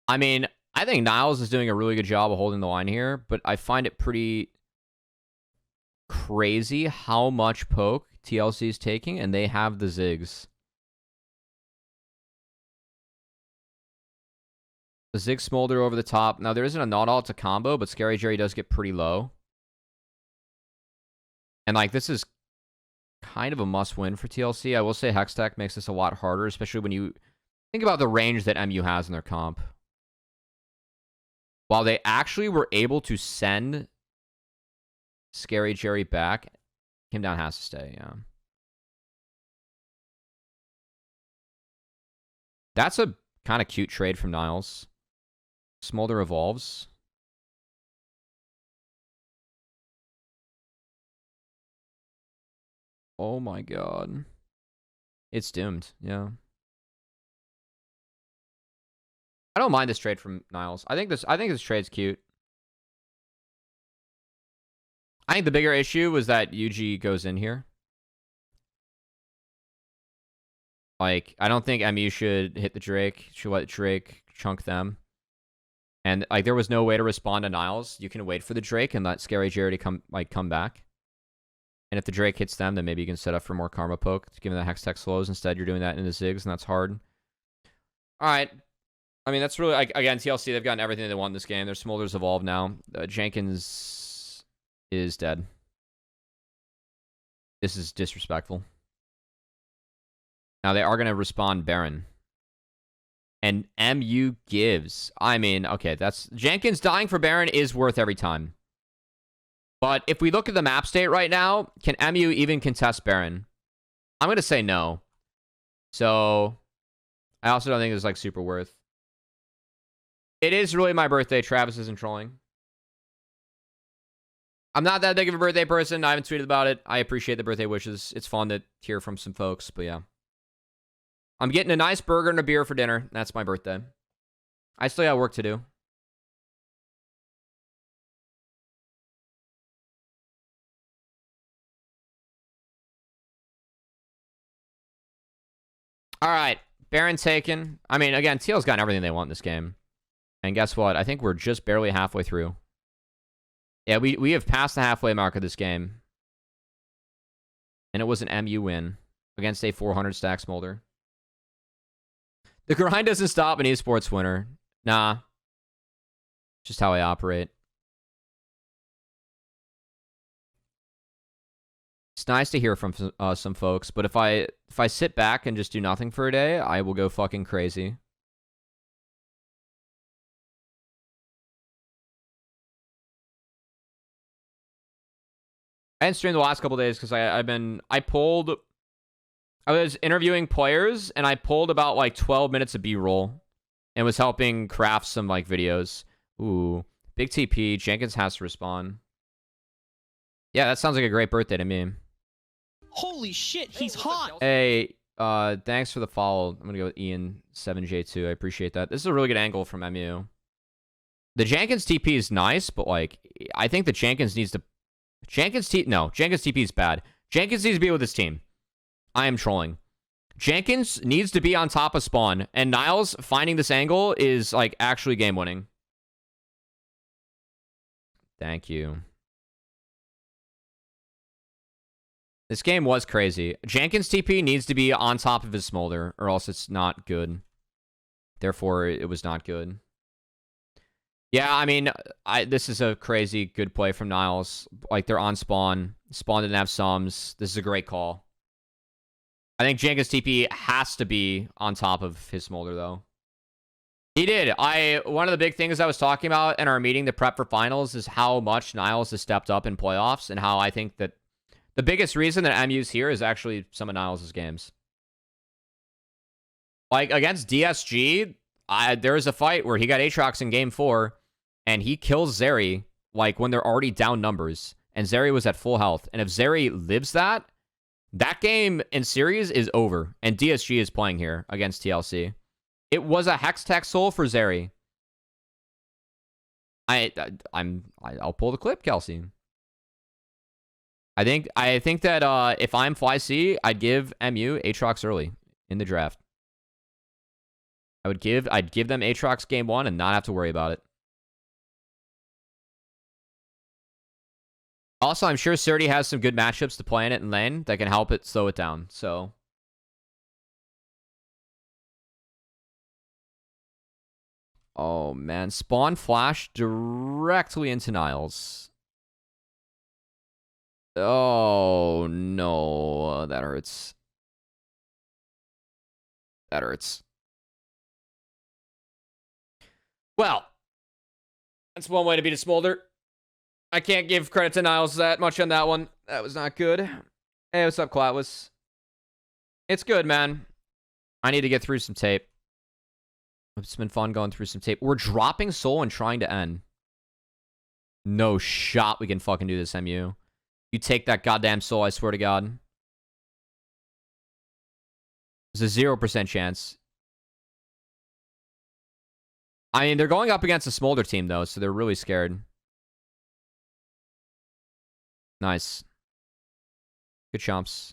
I mean, I think Niles is doing a really good job of holding the line here, but I find it pretty crazy how much poke TLC is taking, and they have the zigs. The zig smolder over the top. Now, there isn't a not all to combo, but Scary Jerry does get pretty low. And, like, this is kind of a must-win for TLC. I will say Hextech makes this a lot harder, especially when you think about the range that MU has in their comp. While they actually were able to send Scary Jerry back, Kim Down has to stay, yeah. That's a kind of cute trade from Niles. Smolder evolves. Oh my god. It's doomed, yeah. I don't mind this trade from Niles. I think this trade's cute. I think the bigger issue was that UG goes in here. Like, I don't think MU should hit the Drake. Should let Drake chunk them. And, like, there was no way to respond to Niles. You can wait for the Drake and let Scary Jerry to come back. And if the Drake hits them, then maybe you can set up for more Karma Poke, given that Hextech slows. Instead, you're doing that in the Zigs, and that's hard. All right. I mean, that's really... Like, again, TLC, they've gotten everything they want in this game. Their Smolder's evolved now. Jenkins is dead. This is disrespectful. Now, they are going to respond Baron. And MU gives. I mean, okay, that's... Jenkins dying for Baron is worth every time. But if we look at the map state right now, can MU even contest Baron? I'm going to say no. So, I also don't think it's, like, super worth. It is really my birthday. Travis isn't trolling. I'm not that big of a birthday person. I haven't tweeted about it. I appreciate the birthday wishes. It's fun to hear from some folks, but yeah. I'm getting a nice burger and a beer for dinner. That's my birthday. I still got work to do. All right. Baron taken. I mean, again, TL's gotten everything they want in this game. And guess what? I think we're just barely halfway through. Yeah, we have passed the halfway mark of this game. And it was an MU win against a 400 stack Smolder. The grind doesn't stop an esports winner. Nah. Just how I operate. It's nice to hear from some folks, but if I sit back and just do nothing for a day, I will go fucking crazy. I didn't stream the last couple days because I was interviewing players and I pulled about like 12 minutes of B-roll and was helping craft some like videos. Ooh, big TP. Jenkins has to respond. Yeah, that sounds like a great birthday to me. Holy shit, he's hot. Hey, thanks for the follow. I'm gonna go with Ian7J2. I appreciate that. This is a really good angle from MU. The Jenkins TP is nice, but like I think that Jenkins needs to. Jenkins TP is bad. Jenkins needs to be with his team. I am trolling. Jenkins needs to be on top of spawn, and Niles finding this angle is like actually game winning. Thank you. This game was crazy. Jenkins TP needs to be on top of his Smolder, or else it's not good. Therefore, it was not good. Yeah, I mean, this is a crazy good play from Niles. Like, they're on spawn. Spawn didn't have sums. This is a great call. I think Jenkins TP has to be on top of his Smolder, though. He did. One of the big things I was talking about in our meeting to prep for finals is how much Niles has stepped up in playoffs, and how I think that the biggest reason that MU's here is actually some of Niles' games. Like, against DSG, there was a fight where he got Aatrox in game 4, and he kills Zeri, like, when they're already down numbers, and Zeri was at full health. And if Zeri lives that game in series is over, and DSG is playing here against TLC. It was a Hextech soul for Zeri. I'll pull the clip, Kelsey. I think that if I'm Fly C, I'd give MU Aatrox early in the draft. I'd give them Aatrox game 1 and not have to worry about it. Also, I'm sure Surdy has some good matchups to play in it in lane that can help it slow it down. So, oh man, spawn flash directly into Niles. Oh no, that hurts. That hurts. Well, that's one way to beat a Smolder. I can't give credit to Niles that much on that one. That was not good. Hey, what's up, Cloudless? It's good, man. I need to get through some tape. It's been fun going through some tape. We're dropping soul and trying to end. No shot we can fucking do this, MU. You take that goddamn soul, I swear to God. There's a 0% chance. I mean, they're going up against a Smolder team, though, so they're really scared. Nice. Good chomps.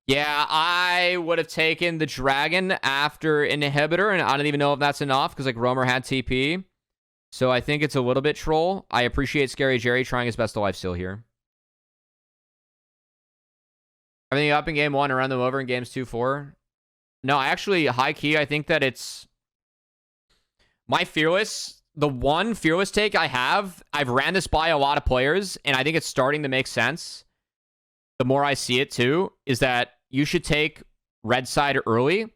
Yeah, I would have taken the Dragon after Inhibitor, and I don't even know if that's enough, because, like, Roamer had TP. So I think it's a little bit troll. I appreciate Scary Jerry trying his best to life steal here. Everything up in game 1 and run them over in games 2, 4. No, actually, high key, I think that it's... My Fearless, the one Fearless take I have, I've ran this by a lot of players, and I think it's starting to make sense. The more I see it, too, is that you should take red side early,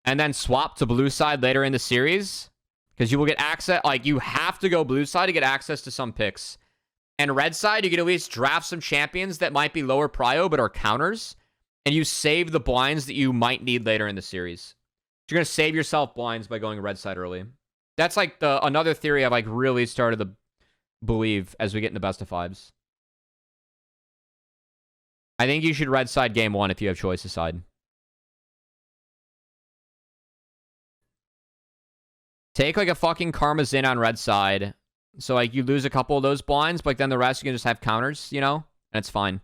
and then swap to blue side later in the series, because you will get access... Like, you have to go blue side to get access to some picks. And red side, you can at least draft some champions that might be lower prio, but are counters, and you save the blinds that you might need later in the series. You're going to save yourself blinds by going red side early. That's like another theory I've like really started to believe as we get into best of fives. I think you should red side game 1 if you have choice aside. Take like a fucking Karma Zin on red side. So like you lose a couple of those blinds, but like, then the rest you can just have counters, you know? And it's fine.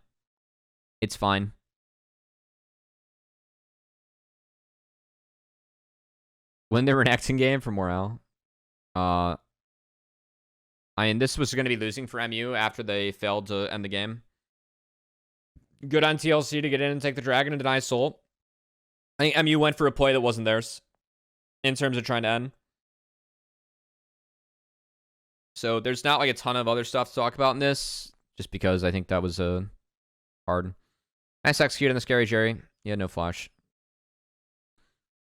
It's fine. Win the Renekton game for morale. I mean, this was going to be losing for MU after they failed to end the game. Good on TLC to get in and take the dragon and deny soul. I think MU went for a play that wasn't theirs in terms of trying to end. So there's not like a ton of other stuff to talk about in this, just because I think that was hard. Nice execute on the Scary Jerry. Yeah, no flash.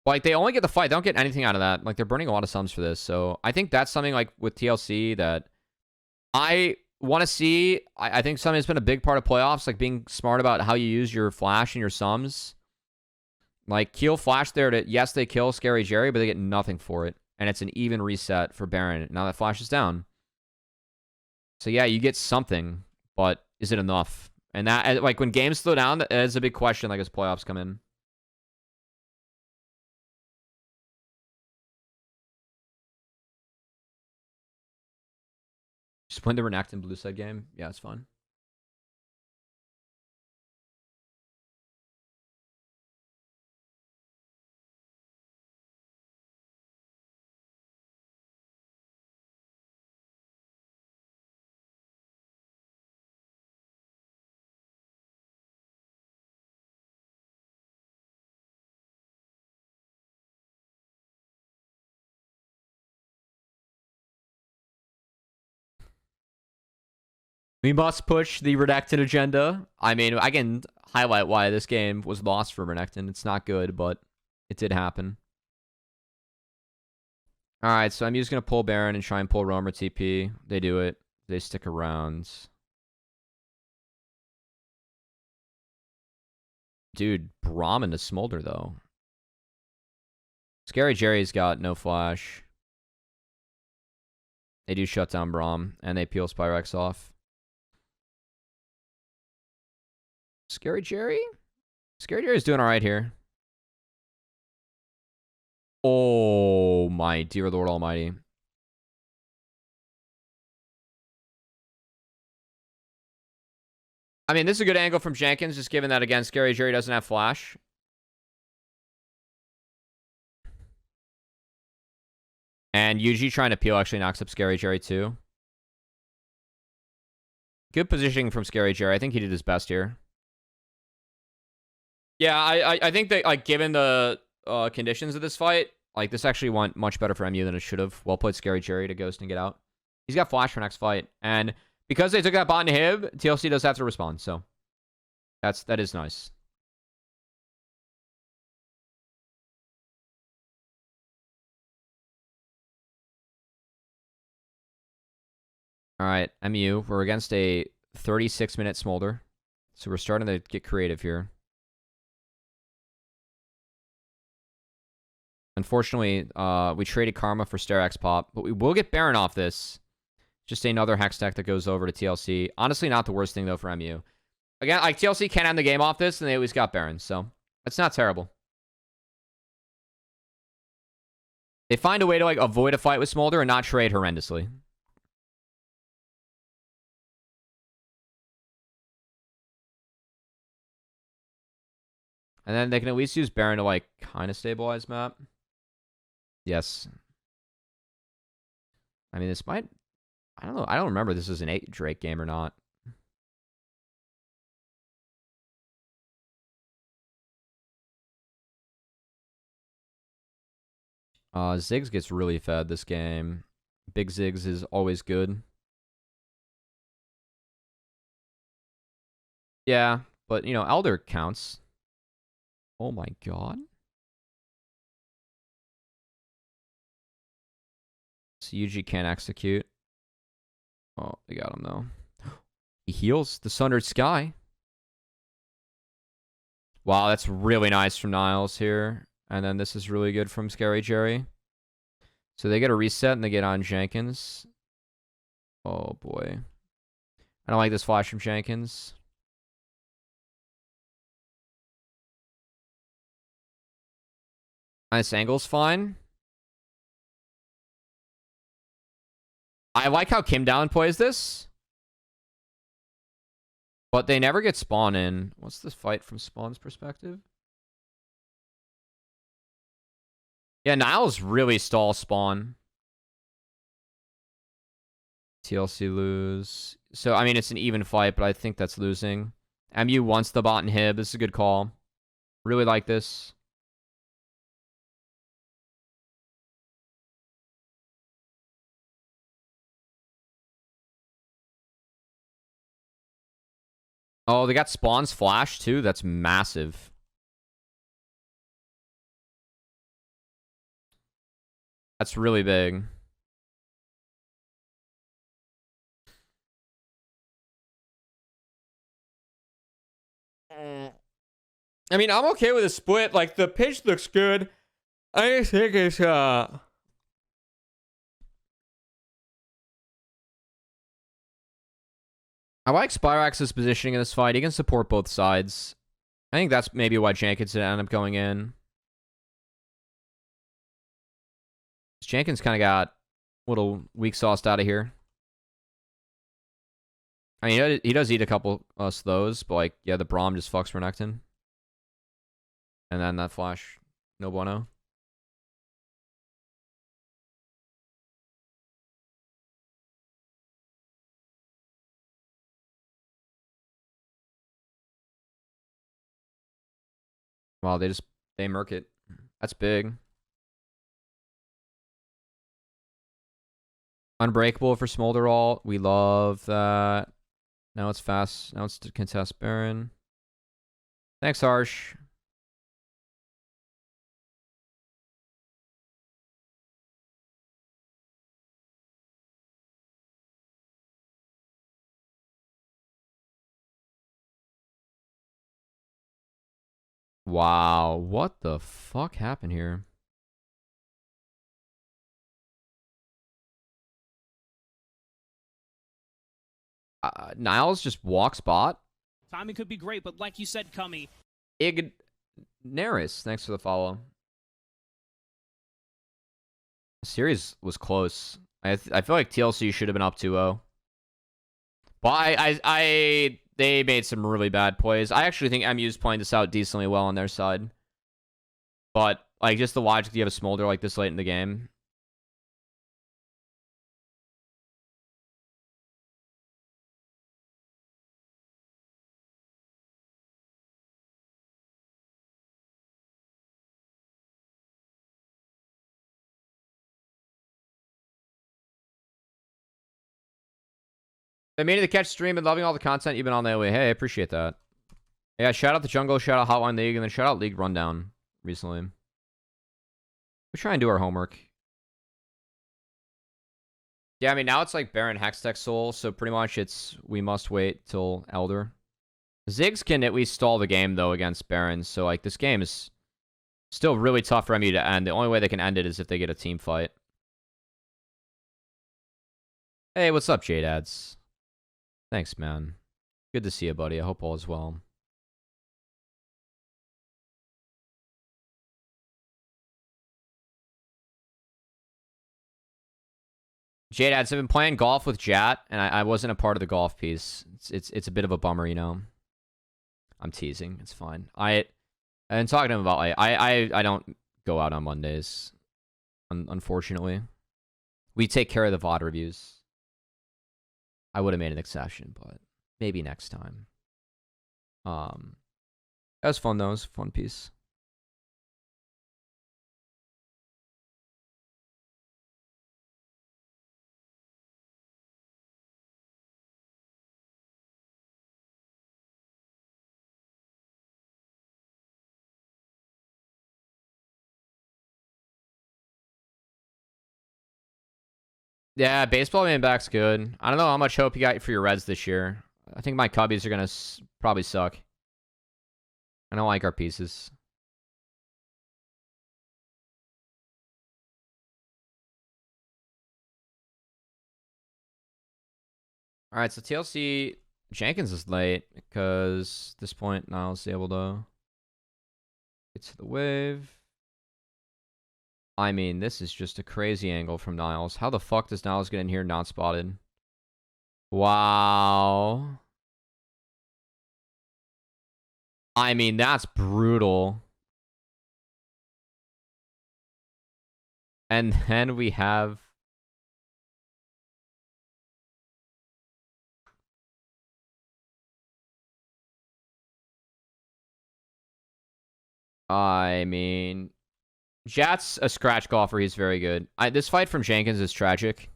Like, they only get the fight. They don't get anything out of that. Like, they're burning a lot of sums for this. So I think that's something, like, with TLC that I want to see. I think something that's been a big part of playoffs, like, being smart about how you use your flash and your sums. Like, Keel flash there to, yes, they kill Scary Jerry, but they get nothing for it. And it's an even reset for Baron. Now that flash is down. So, yeah, you get something, but is it enough? And that, like, when games slow down, that is a big question, like, as playoffs come in. Just win the Renekton blue side game. Yeah, it's fun. We must push the Renekton agenda. I mean, I can highlight why this game was lost for Renekton. It's not good, but it did happen. Alright, so I'm just going to pull Baron and try and pull Roamer TP. They do it. They stick around. Dude, Braum into Smolder, though. Scary Jerry's got no flash. They do shut down Braum, and they peel Spyrex off. Scary Jerry? Scary Jerry's doing alright here. Oh, my dear Lord Almighty. I mean, this is a good angle from Jenkins, just given that, again, Scary Jerry doesn't have flash. And Yuji trying to peel actually knocks up Scary Jerry too. Good positioning from Scary Jerry. I think he did his best here. Yeah, I think that, like, given the conditions of this fight, like, this actually went much better for MU than it should have. Well played, Scary Jerry, to ghost and get out. He's got flash for next fight. And because they took that bot inhib, TLC does have to respond. So that is nice. All right, MU, we're against a 36-minute Smolder. So we're starting to get creative here. Unfortunately, we traded Karma for Sterax Pop, but we will get Baron off this. Just another Hex Tech that goes over to TLC. Honestly, not the worst thing, though, for MU. Again, like, TLC can't end the game off this, and they always got Baron, so that's not terrible. They find a way to, like, avoid a fight with Smolder and not trade horrendously. And then they can at least use Baron to, like, kind of stabilize map. Yes. I mean, this might... I don't know. I don't remember this is an 8 Drake game or not. Ziggs gets really fed this game. Big Ziggs is always good. Yeah, but, you know, Elder counts. Oh my god. So Yuji can't execute. Oh, they got him, though. He heals the Sundered Sky. Wow, that's really nice from Niles here. And then this is really good from Scary Jerry. So they get a reset and they get on Jenkins. Oh, boy. I don't like this flash from Jenkins. This angle's fine. I like how Kim Down plays this. But they never get Spawn in. What's this fight from Spawn's perspective? Yeah, Niles really stall Spawn. TLC lose. So, I mean, it's an even fight, but I think that's losing. MU wants the bot and Hib. This is a good call. Really like this. Oh, they got Spawn's flash, too? That's massive. That's really big. I mean, I'm okay with a split. Like, the pitch looks good. I just think it's, I like Spyrax's positioning in this fight. He can support both sides. I think that's maybe why Jenkins ended up going in. Jenkins kind of got a little weak sauced out of here. I mean, he does eat a couple slows, but, like, yeah, the Braum just fucks Renekton. And then that flash, no bueno. Wow, they murk it. That's big. Unbreakable for Smolderall. We love that. Now it's fast. Now it's to contest Baron. Thanks, Harsh. Wow, what the fuck happened here? Niles just walks bot. Timing could be great, but like you said, Cummy. Ignaris, thanks for the follow. The series was close. I feel like TLC should have been up 2-0. But they made some really bad plays. I actually think MU's playing this out decently well on their side. But, like, just the logic that you have a Smolder like this late in the game. Been meaning to catch stream and loving all the content you've been on lately. Hey, I appreciate that. Yeah, shout out the Jungle, shout out Hotline League, and then shout out League Rundown recently. We try and do our homework. Yeah, I mean, now it's like Baron Hextech Soul, so pretty much it's we must wait till Elder. Ziggs can at least stall the game, though, against Baron, so like this game is still really tough for MU to end. The only way they can end it is if they get a team fight. Hey, what's up, J-Dads? Thanks, man. Good to see you, buddy. I hope all is well. J-Dads, I've been playing golf with Jat, and I wasn't a part of the golf piece. It's a bit of a bummer, you know. I'm teasing. It's fine. And talking to him about like I don't go out on Mondays, unfortunately. We take care of the VoD reviews. I would have made an exception, but maybe next time. That was fun though. It was a fun piece. Yeah, baseball main back's good. I don't know how much hope you got for your Reds this year. I think my Cubbies are gonna probably suck. I don't like our pieces. All right, so TLC Jenkins is late because at this point Niles is able to get to the wave. I mean, this is just a crazy angle from Niles. How the fuck does Niles get in here not spotted? Wow. I mean, that's brutal. And then we have... I mean... Jat's a scratch golfer. He's very good. This fight from Jenkins is tragic.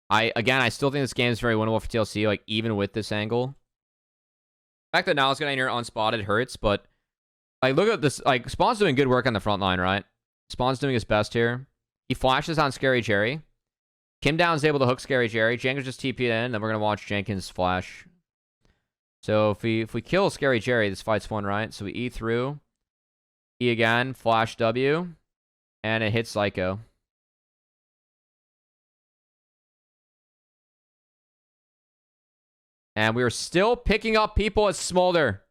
I still think this game is very winnable for TLC, like, even with this angle. The fact that Niles getting here unspotted hurts, but... Like, look at this. Like, Spawn's doing good work on the front line, right? Spawn's doing his best here. He flashes on Scary Jerry. Kim Down's able to hook Scary Jerry. Jenkins just TP'd in, then we're going to watch Jenkins flash. So if we kill Scary Jerry, this fight's won, right? So we E through. E again, flash W, and it hits Psycho. And we are still picking up people at Smolder.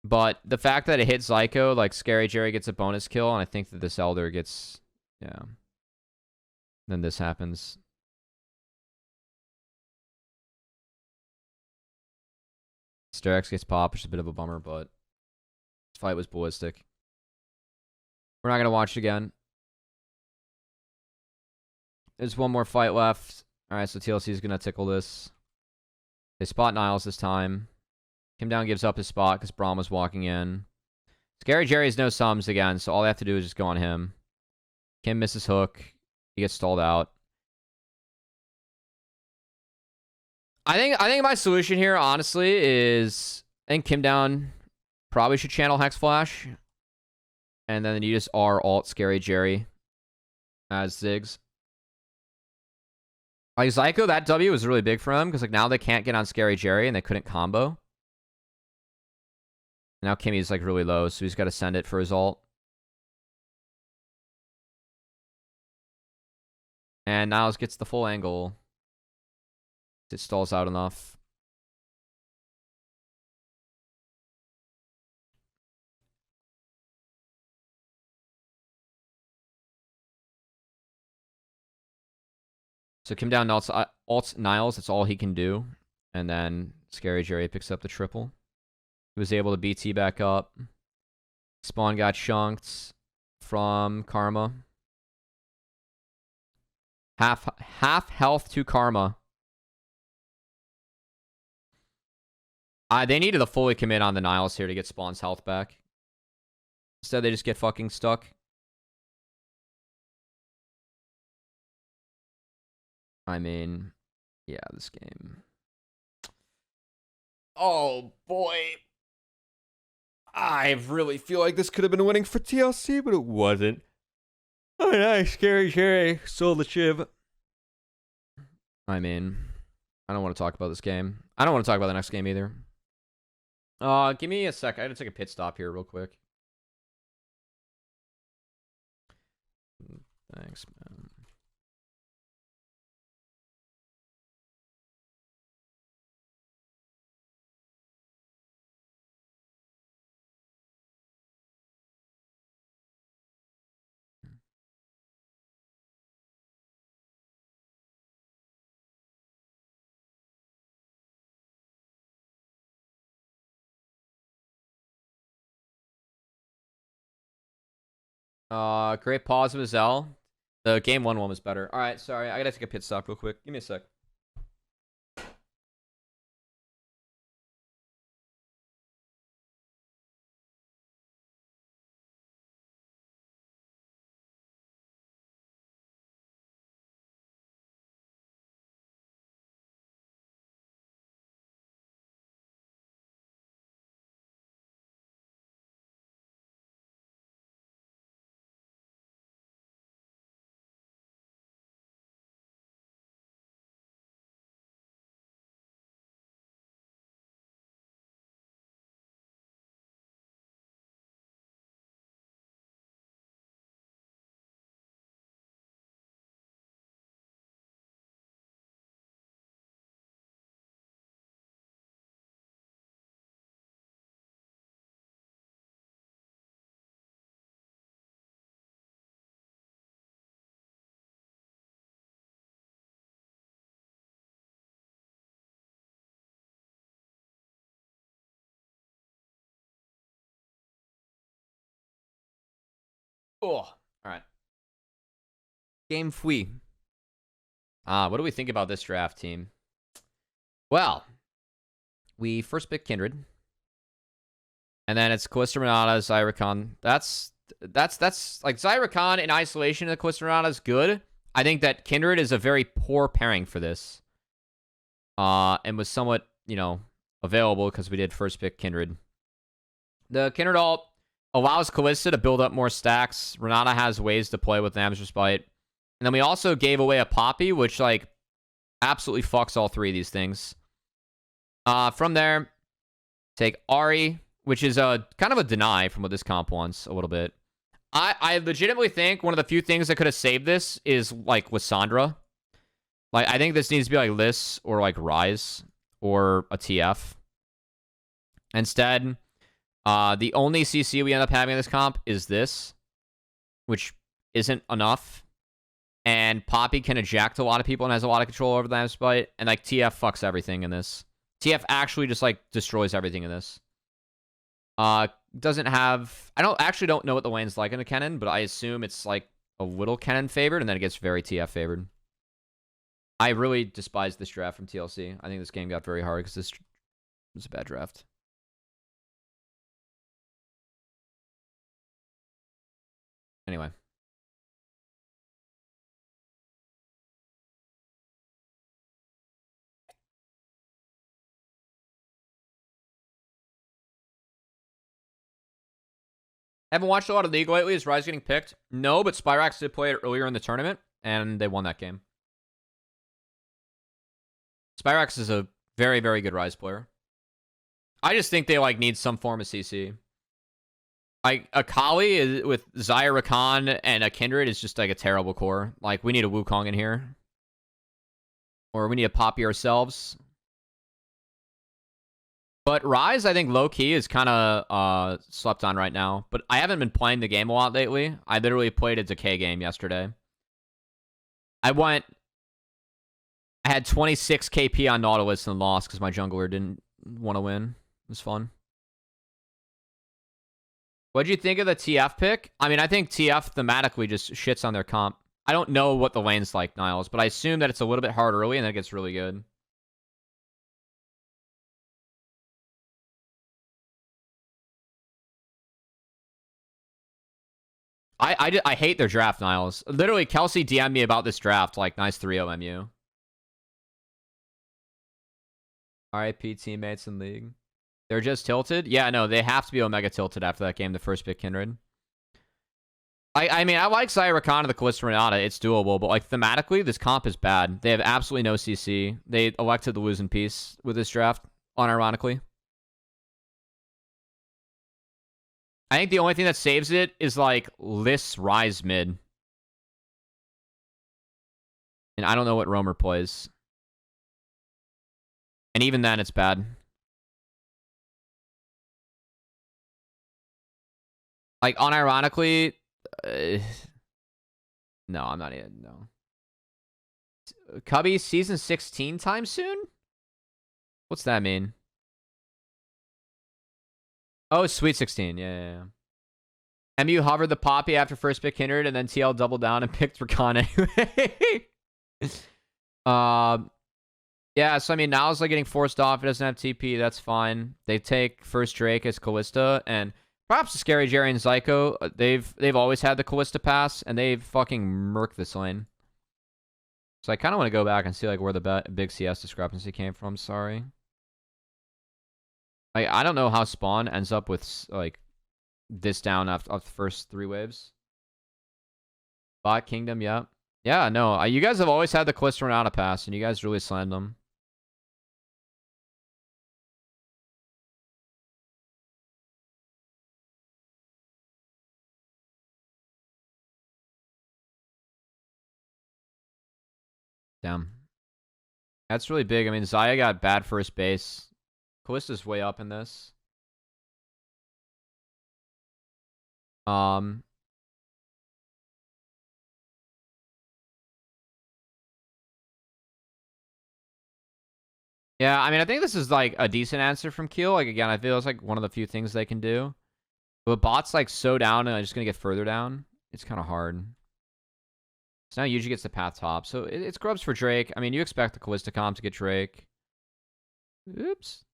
But the fact that it hits Psycho, like Scary Jerry gets a bonus kill, and I think that this Elder gets, yeah. Then this happens. Sterex gets popped, which is a bit of a bummer, but this fight was ballistic. We're not going to watch it again. There's one more fight left. Alright, so TLC is going to tickle this. They spot Niles this time. Kim Down gives up his spot because Braum was walking in. Scary Jerry has no sums again, so all they have to do is just go on him. Kim misses hook. He gets stalled out. I think my solution here, honestly, is I think Kim Down probably should channel Hex Flash. And then you just R alt Scary Jerry as Ziggs. Like Zyko, that W was really big for him because like now they can't get on Scary Jerry and they couldn't combo. Now Kimmy's like really low, so he's got to send it for his ult. And Niles gets the full angle. It stalls out enough. So Kim Down ults Niles. That's all he can do. And then Scary Jerry picks up the triple. He was able to BT back up. Spawn got chunked from Karma. Half health to Karma. They needed to fully commit on the Niles here to get Spawn's health back. Instead, they just get fucking stuck. I mean, yeah, this game. Oh, boy. I really feel like this could have been winning for TLC, but it wasn't. Oh, nice. Scary. Sold the Chiv. I mean, I don't want to talk about this game. I don't want to talk about the next game either. Give me a sec. I had to take a pit stop here real quick. Thanks, man. Great pause with Zell. The game 1 was better. All right, sorry. I gotta take a pit stop real quick. Give me a sec. Oh, all right. Game Fui. What do we think about this draft team? Well, we first pick Kindred. And then it's Callisto Renata, Zyricon. That's like Zyricon in isolation of Callisto Renata is good. I think that Kindred is a very poor pairing for this. And was somewhat, available because we did first pick Kindred. The Kindred ult allows Callisto to build up more stacks. Renata has ways to play with Nam's Respite. And then we also gave away a Poppy, which, like, absolutely fucks all three of these things. From there, take Ari, which is a kind of a deny from what this comp wants a little bit. I legitimately think one of the few things that could have saved this is, like, Lissandra. Like, I think this needs to be, like, Liss or, like, Rise or a TF. Instead, the only CC we end up having in this comp is this, which isn't enough. And Poppy can eject a lot of people and has a lot of control over the Nam's Respite. And, like, TF fucks everything in this. TF actually just, like, destroys everything in this. Doesn't have... I don't know what the lane's like in the Kennen, but I assume it's, like, a little Kennen favored, and then it gets very TF favored. I really despise this draft from TLC. I think this game got very hard because this was a bad draft. Anyway. Haven't watched a lot of League lately. Is Rise getting picked? No, but Spyrax did play it earlier in the tournament, and they won that game. Spyrax is a very, very good Rise player. I just think they, like, need some form of CC. Like, a Kali is, with Zyra Khan and a Kindred is just, like, a terrible core. Like, we need a Wukong in here. Or we need a Poppy ourselves. But Rise, I think, low-key is kind of slept on right now. But I haven't been playing the game a lot lately. I literally played a Decay game yesterday. I had 26 KP on Nautilus and lost because my jungler didn't want to win. It was fun. What'd you think of the TF pick? I mean, I think TF thematically just shits on their comp. I don't know what the lane's like, Niles, but I assume that it's a little bit hard early and then it gets really good. I hate their draft, Niles. Literally, Kelsey DM'd me about this draft, like, nice 3-0 MU. RIP teammates in league. They're just tilted? Yeah, no, they have to be Omega tilted after that game, the first pick Kindred. I mean, I like Zyricon and the Callista Renata. It's doable, but like thematically, this comp is bad. They have absolutely no CC. They elected to lose in peace with this draft, unironically. I think the only thing that saves it is like Liss Rise mid. And I don't know what Roamer plays. And even then, it's bad. Like, unironically... no, I'm not even... No. Cubby season 16 time soon? What's that mean? Oh, Sweet 16. Yeah. MU hovered the Poppy after first pick Kindred, and then TL doubled down and picked Recon anyway. Yeah, so I mean, now it's like getting forced off. It doesn't have TP. That's fine. They take first Drake as Callista, and perhaps the Scary Jerry and Zyko. They've always had the Callista pass, and they've fucking murked this lane. So I kind of want to go back and see like where the big CS discrepancy came from. Sorry. Like, I don't know how Spawn ends up with like this down after the first 3 waves. Bot Kingdom, yeah. Yeah, no, you guys have always had the Callista Renata pass, and you guys really slammed them. Damn. That's really big. I mean, Zaya got bad first base. Callista's way up in this. Yeah, I mean, I think this is like a decent answer from Keel. Like, again, I feel it's like one of the few things they can do. But bot's like so down and I'm just going to get further down. It's kind of hard. So now Yuji gets the path top. So it's grubs for Drake. I mean, you expect the Callista comp to get Drake. Oops.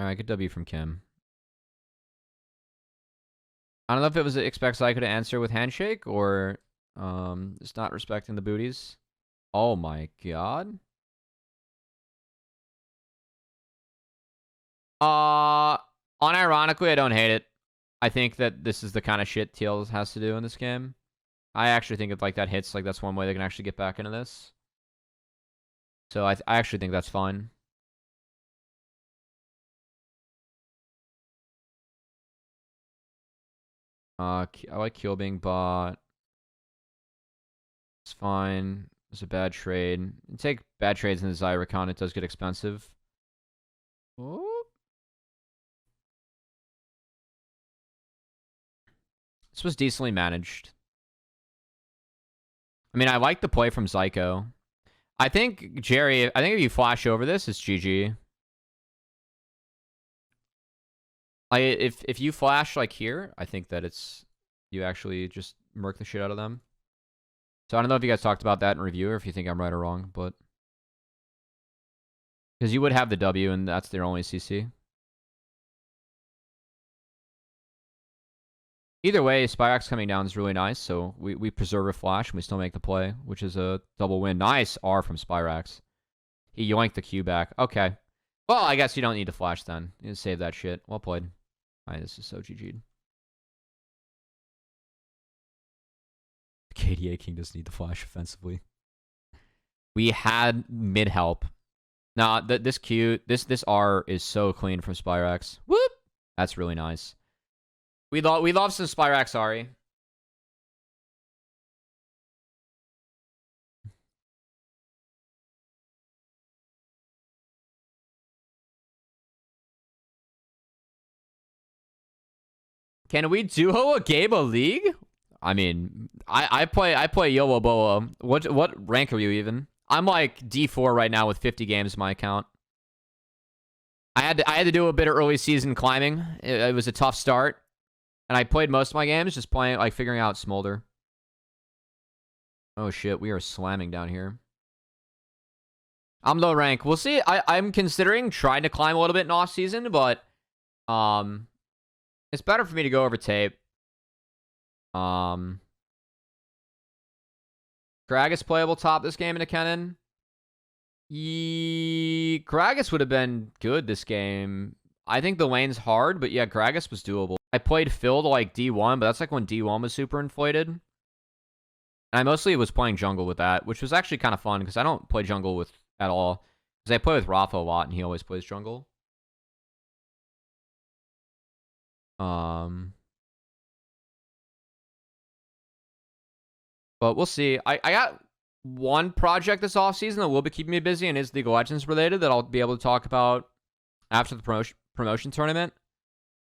Alright, good W from Kim. I don't know if it was expect Zyko to answer with handshake or just not respecting the booties. Oh my god. Unironically, I don't hate it. I think that this is the kind of shit TL has to do in this game. I actually think if like that hits, like that's one way they can actually get back into this. So I actually think that's fine. I like Keel being bought. It's fine. It's a bad trade. You take bad trades in the Zyricon, it does get expensive. Oh. This was decently managed. I mean, I like the play from Zyko. I think, Jerry, if you flash over this, it's GG. Like, if you flash, like, here, I think that it's... You actually just murk the shit out of them. So I don't know if you guys talked about that in review or if you think I'm right or wrong, but... Because you would have the W, and that's their only CC. Either way, Spyrax coming down is really nice, so we preserve a flash, and we still make the play, which is a double win. Nice R from Spyrax. He yoinked the Q back. Okay. Well, I guess you don't need to flash then. You save that shit. Well played. Alright, this is so GG'd. KDA King doesn't need to flash offensively. We had mid help. Nah, this Q, this R is so clean from Spyrax. Whoop! That's really nice. We love some Spyrax Ari. Can we duo a game of League? I mean, I play Yowoboa. What rank are you even? I'm like D4 right now with 50 games in my account. I had to do a bit of early season climbing. It was a tough start. And I played most of my games just playing, like, figuring out Smolder. Oh, shit. We are slamming down here. I'm low rank. We'll see. I'm considering trying to climb a little bit in off-season, but it's better for me to go over tape. Because Gragas playable top this game into Kennen. Gragas would have been good this game. I think the lane's hard, but yeah, Gragas was doable. I played Phil to like D1, but that's like when D1 was super inflated. And I mostly was playing jungle with that, which was actually kind of fun because I don't play jungle with at all. Because I play with Rafa a lot, and he always plays jungle. But we'll see. I got one project this offseason that will be keeping me busy and is League of Legends related that I'll be able to talk about after the promotion tournament.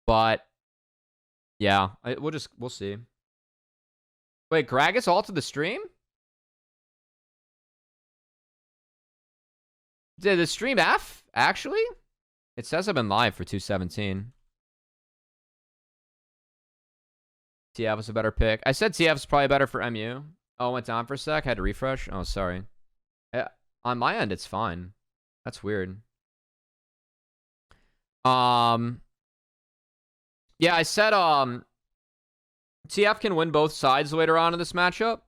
But yeah, we'll see. Wait, Gragas ulted the stream? Did the stream F actually? It says I've been live for 217. TF was a better pick. I said TF is probably better for MU. Oh, it went down for a sec. I had to refresh. Oh, sorry. On my end, it's fine. That's weird. Yeah, I said TF can win both sides later on in this matchup.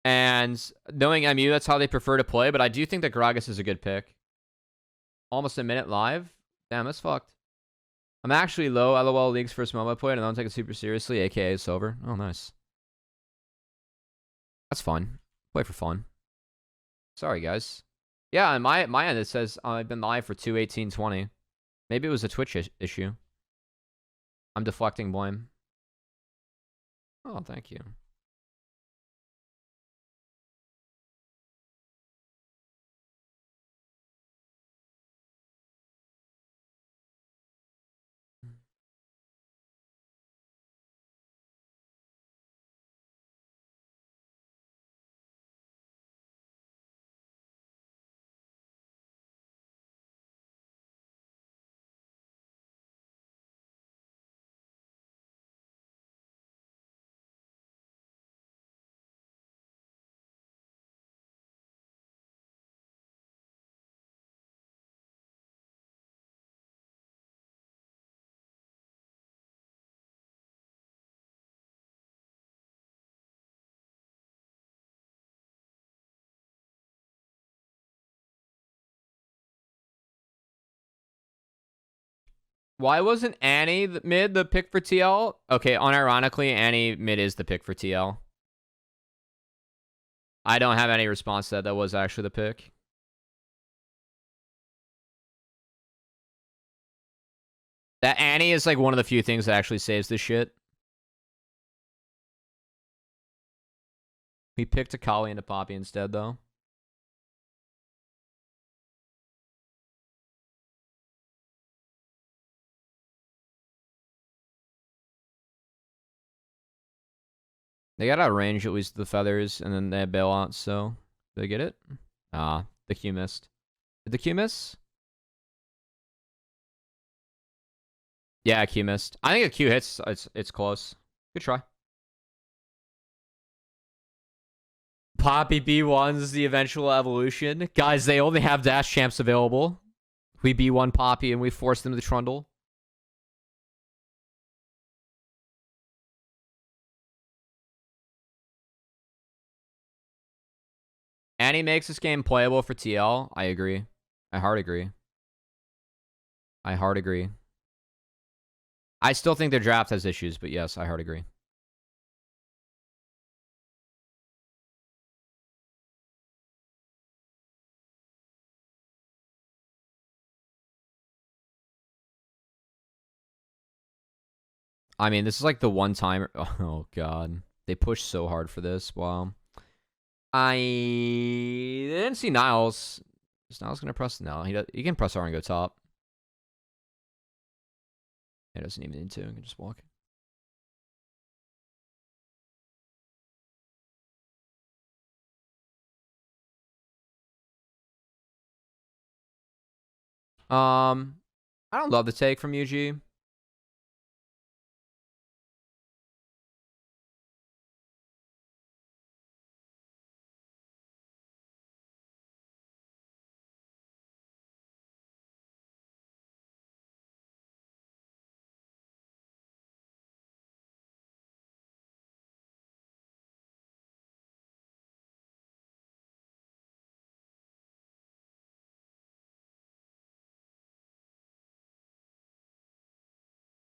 And knowing MU, that's how they prefer to play. But I do think that Gragas is a good pick. Almost a minute live. Damn, that's fucked. I'm actually low. LOL League's first MOBA I played, and I don't take it super seriously. AKA Silver. Oh, nice. That's fun. Play for fun. Sorry, guys. Yeah, on my end, it says I've been live for 2:18:20. Maybe it was a Twitch issue. I'm deflecting blame. Oh, thank you. Why wasn't Annie mid the pick for TL? Okay, unironically, Annie mid is the pick for TL. I don't have any response to that. That was actually the pick. That Annie is like one of the few things that actually saves this shit. We picked Akali into Poppy instead, though. They got out of range at least the feathers, and then they have bailouts, so did they get it? Ah, the Q missed. Did the Q miss? Yeah, Q missed. I think a Q hits. It's close. Good try. Poppy B1's the eventual evolution. Guys, they only have dash champs available. We B1 Poppy and we force them to Trundle. Annie makes this game playable for TL. I agree. I hard agree. I hard agree. I still think their draft has issues, but yes, I hard agree. I mean, this is like the one time. Oh, God. They pushed so hard for this. Wow. I didn't see Niles. Is Niles going to press? No, he can press R and go top. He doesn't even need to. He can just walk. I don't love the take from UG.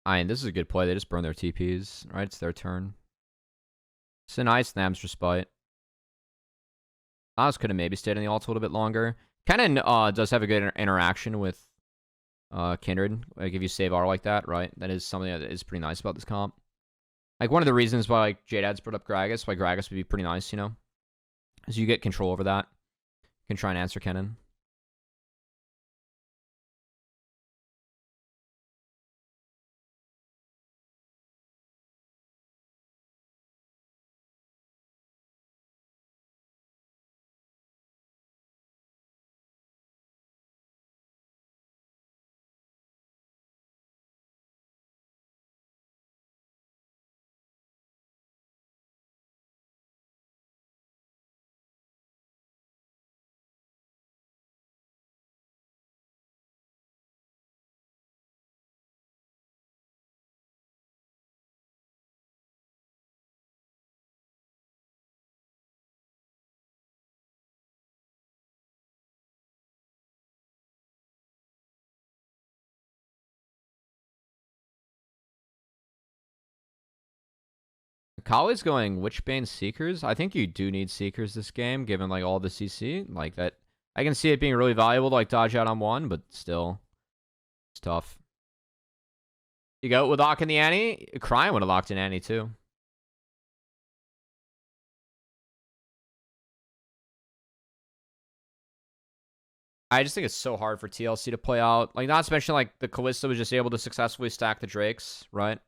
I mean, this is a good play. They just burn their TPs. Right, it's their turn. It's a nice Nams Respite. Oz could have maybe stayed in the ult a little bit longer. Kennen does have a good interaction with Kindred. Like, if you save R like that, right? That is something that is pretty nice about this comp. Like, one of the reasons why, like, J-Dad's brought up Gragas, why Gragas would be pretty nice, you know? Is you get control over that. You can try and answer Kennen. Kali's going Witchbane Seekers. I think you do need Seekers this game, given like all the CC. Like that, I can see it being really valuable to like dodge out on one, but still, it's tough. You go with Lock in the Annie? Cryon would have locked in Annie too. I just think it's so hard for TLC to play out. Like, not to mention, like, the Kalista was just able to successfully stack the Drakes, right?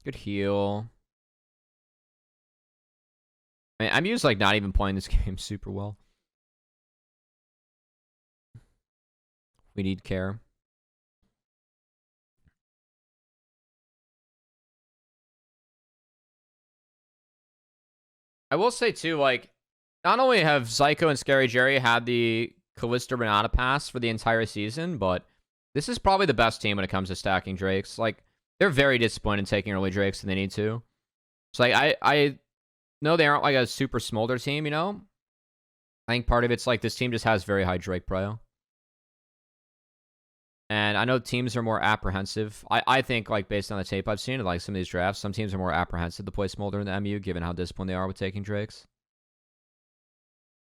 Good heal. I mean, I'm used, like, not even playing this game super well. We need care. I will say, too, like, not only have Zyko and Scary Jerry had the Kalista Renata pass for the entire season, but this is probably the best team when it comes to stacking Drakes. Like, they're very disappointed in taking early Drakes, and they need to. So, like, I know they aren't, like, a super smolder team, you know? I think part of it's, like, this team just has very high Drake prio. And I know teams are more apprehensive. I think, like, based on the tape I've seen, like, some of these drafts, some teams are more apprehensive to play Smolder in the MU, given how disciplined they are with taking Drakes.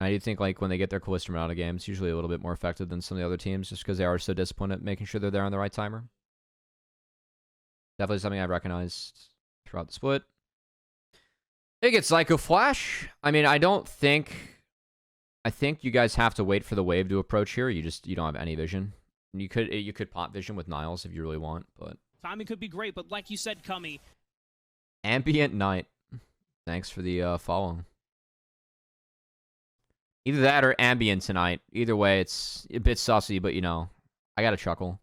I do think, like, when they get their Callisto out of game, it's usually a little bit more effective than some of the other teams, just because they are so disciplined at making sure they're there on the right timer. Definitely something I've recognized throughout the split. It gets Psycho Flash. I mean, I think you guys have to wait for the wave to approach here. You don't have any vision. You could pop vision with Niles if you really want, but Timing could be great, but like you said, Cummy. Ambient Night. Thanks for the follow. Either that or Ambient tonight. Either way, it's a bit sussy, but you know, I gotta chuckle.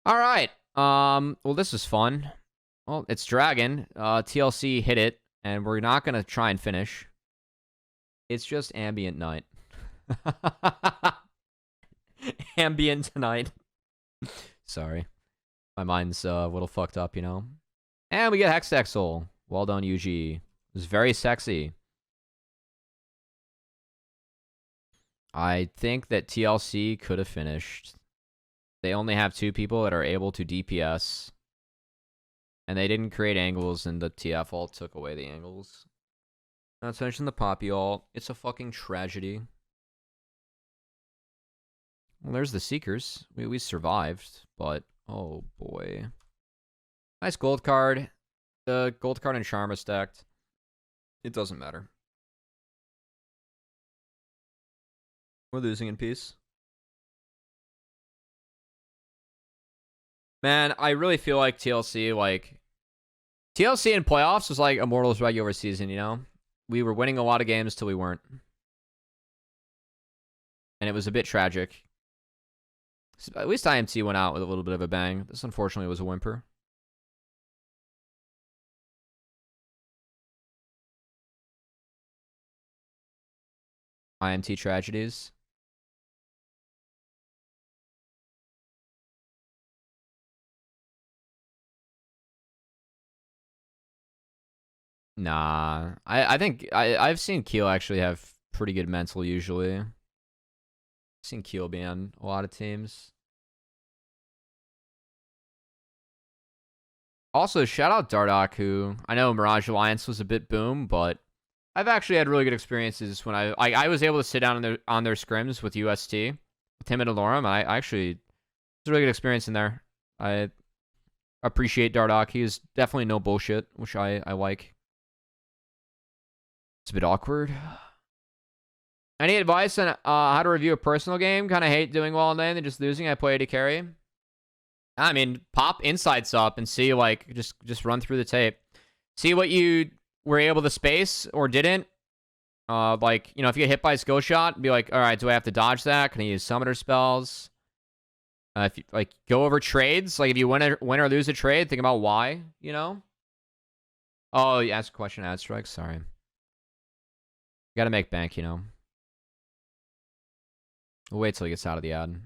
All right. Well, this is fun. Well, it's Dragon. TLC hit it, and we're not gonna try and finish. It's just Ambient Night. Ambient tonight. Sorry. My mind's a little fucked up, you know? And we get Hextexel. Well done, UG. It was very sexy. I think that TLC could have finished. They only have 2 people that are able to DPS. And they didn't create angles, and the TF ult took away the angles. Not to mention the Poppy ult. It's a fucking tragedy. Well, there's the Seekers. We survived, but oh boy. Nice gold card. The gold card and Charm is stacked. It doesn't matter. We're losing in peace. Man, I really feel like TLC in playoffs was like Immortals regular season, you know? We were winning a lot of games till we weren't. And it was a bit tragic. At least IMT went out with a little bit of a bang. This, unfortunately, was a whimper. IMT tragedies. Nah. I think I've seen Keel actually have pretty good mental usually. I've seen Keel be on a lot of teams. Also, shout out Dardock, who I know Mirage Alliance was a bit boom, but I've actually had really good experiences when I was able to sit down on their scrims with UST, with him and Alorum. I actually, it's a really good experience in there. I appreciate Dardock. He is definitely no bullshit, which I like. It's a bit awkward. Any advice on how to review a personal game? Kind of hate doing well in lane and just losing. I play AD carry. I mean, pop insights up and see, like, just run through the tape. See what you were able to space or didn't. Like, you know, if you get hit by a skill shot, be like, all right, do I have to dodge that? Can I use summoner spells? If you, like, go over trades, like if you win or lose a trade, think about why, you know? Oh, you asked a question, ad strike. Sorry. Gotta make bank, you know. We'll wait till he gets out of the ad.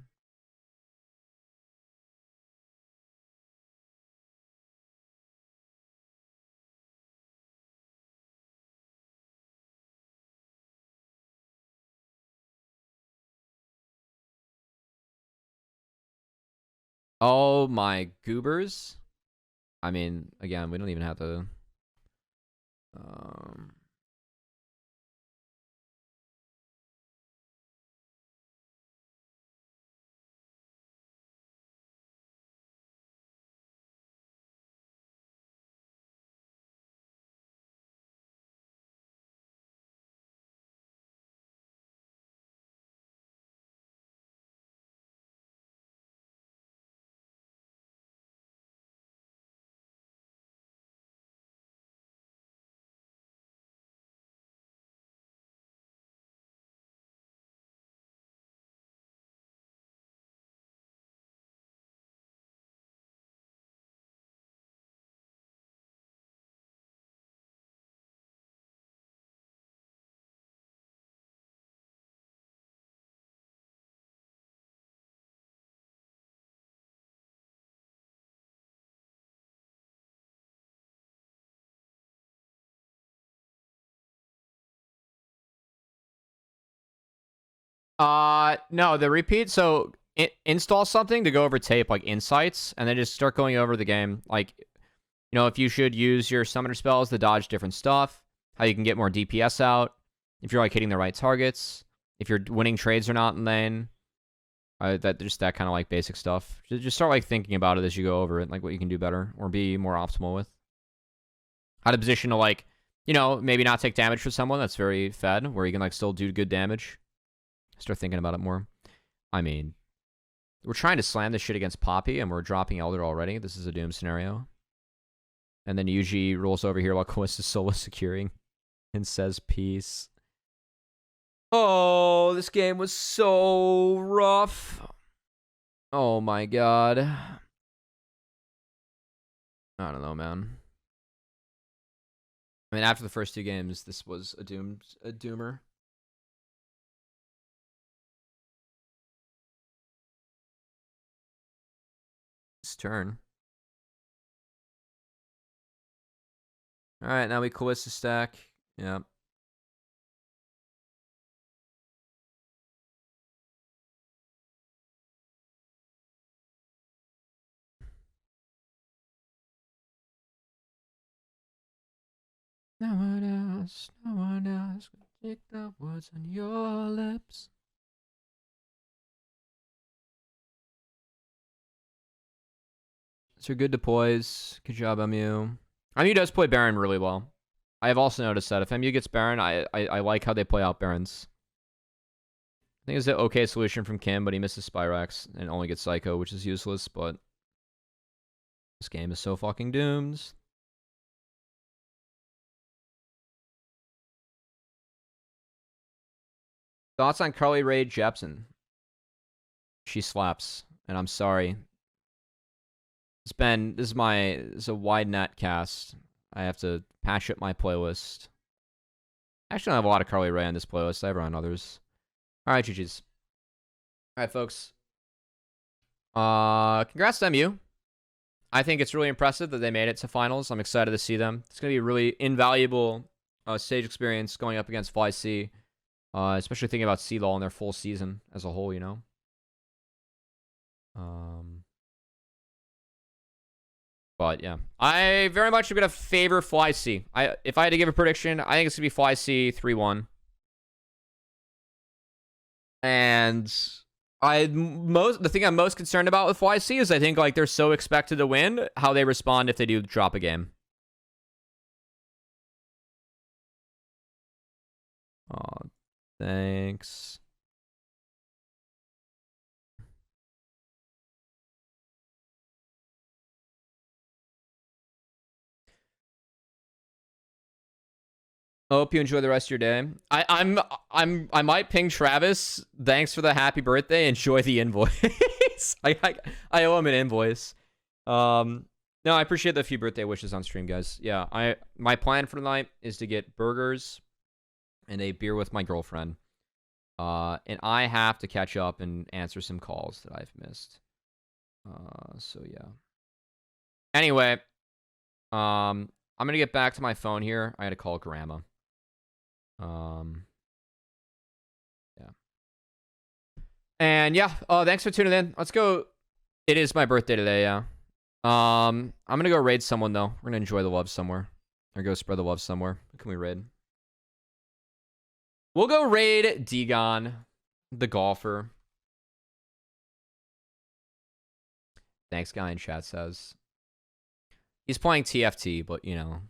Oh my goobers. I mean, again, we don't even have to. No, the repeat. So install something to go over tape, like insights, and then just start going over the game. Like, you know, if you should use your summoner spells to dodge different stuff, how you can get more DPS out, if you're like hitting the right targets, if you're winning trades or not in lane. That kind of like basic stuff. Just start like thinking about it as you go over it, like what you can do better or be more optimal with. How to position to like, you know, maybe not take damage for someone that's very fed, where you can like still do good damage. Start thinking about it more. I mean, we're trying to slam this shit against Poppy, and we're dropping Elder already. This is a Doom scenario. And then Yuji rolls over here while Quist is solo securing and says peace. Oh, this game was so rough. Oh my god. I don't know, man. I mean, after the first two games, this was a doomer. Turn. Alright, now we Callista stack. Yep. No one else can take the words on your lips. So good deploys. Good job, MU. MU does play Baron really well. I have also noticed that if MU gets Baron, I like how they play out Barons. I think it's an okay solution from Kim, but he misses Spyrax and only gets Psycho, which is useless, but this game is so fucking doomed. Thoughts on Carly Rae Jepsen? She slaps, and I'm sorry. This is a wide net cast. I have to patch up my playlist. Actually, I have a lot of Carly Rae on this playlist. I have her on others. Alright, GG's. Alright, folks. Congrats to MU. I think it's really impressive that they made it to finals. I'm excited to see them. It's going to be a really invaluable stage experience going up against Fly C, especially thinking about C-Law in their full season as a whole, you know? But yeah, I very much am going to favor Fly C. If I had to give a prediction, I think it's going to be Fly C 3-1. And the thing I'm most concerned about with Fly C is I think like they're so expected to win, how they respond if they do drop a game. Oh, thanks. I hope you enjoy the rest of your day. I might ping Travis. Thanks for the happy birthday. Enjoy the invoice. I owe him an invoice. No, I appreciate the few birthday wishes on stream, guys. Yeah, my plan for tonight is to get burgers and a beer with my girlfriend. And I have to catch up and answer some calls that I've missed. So yeah. Anyway, I'm gonna get back to my phone here. I had to call Grandma. Yeah. And yeah, thanks for tuning in. Let's go. It is my birthday today, yeah. I'm gonna go raid someone though. We're gonna enjoy the love somewhere. Or go spread the love somewhere. Who can we raid? We'll go raid Degon, the golfer. Thanks, guy in chat says. He's playing TFT, but you know.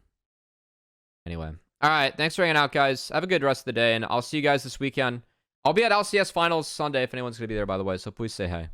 Anyway. Alright, thanks for hanging out, guys. Have a good rest of the day, and I'll see you guys this weekend. I'll be at LCS Finals Sunday if anyone's going to be there, by the way, so please say hey.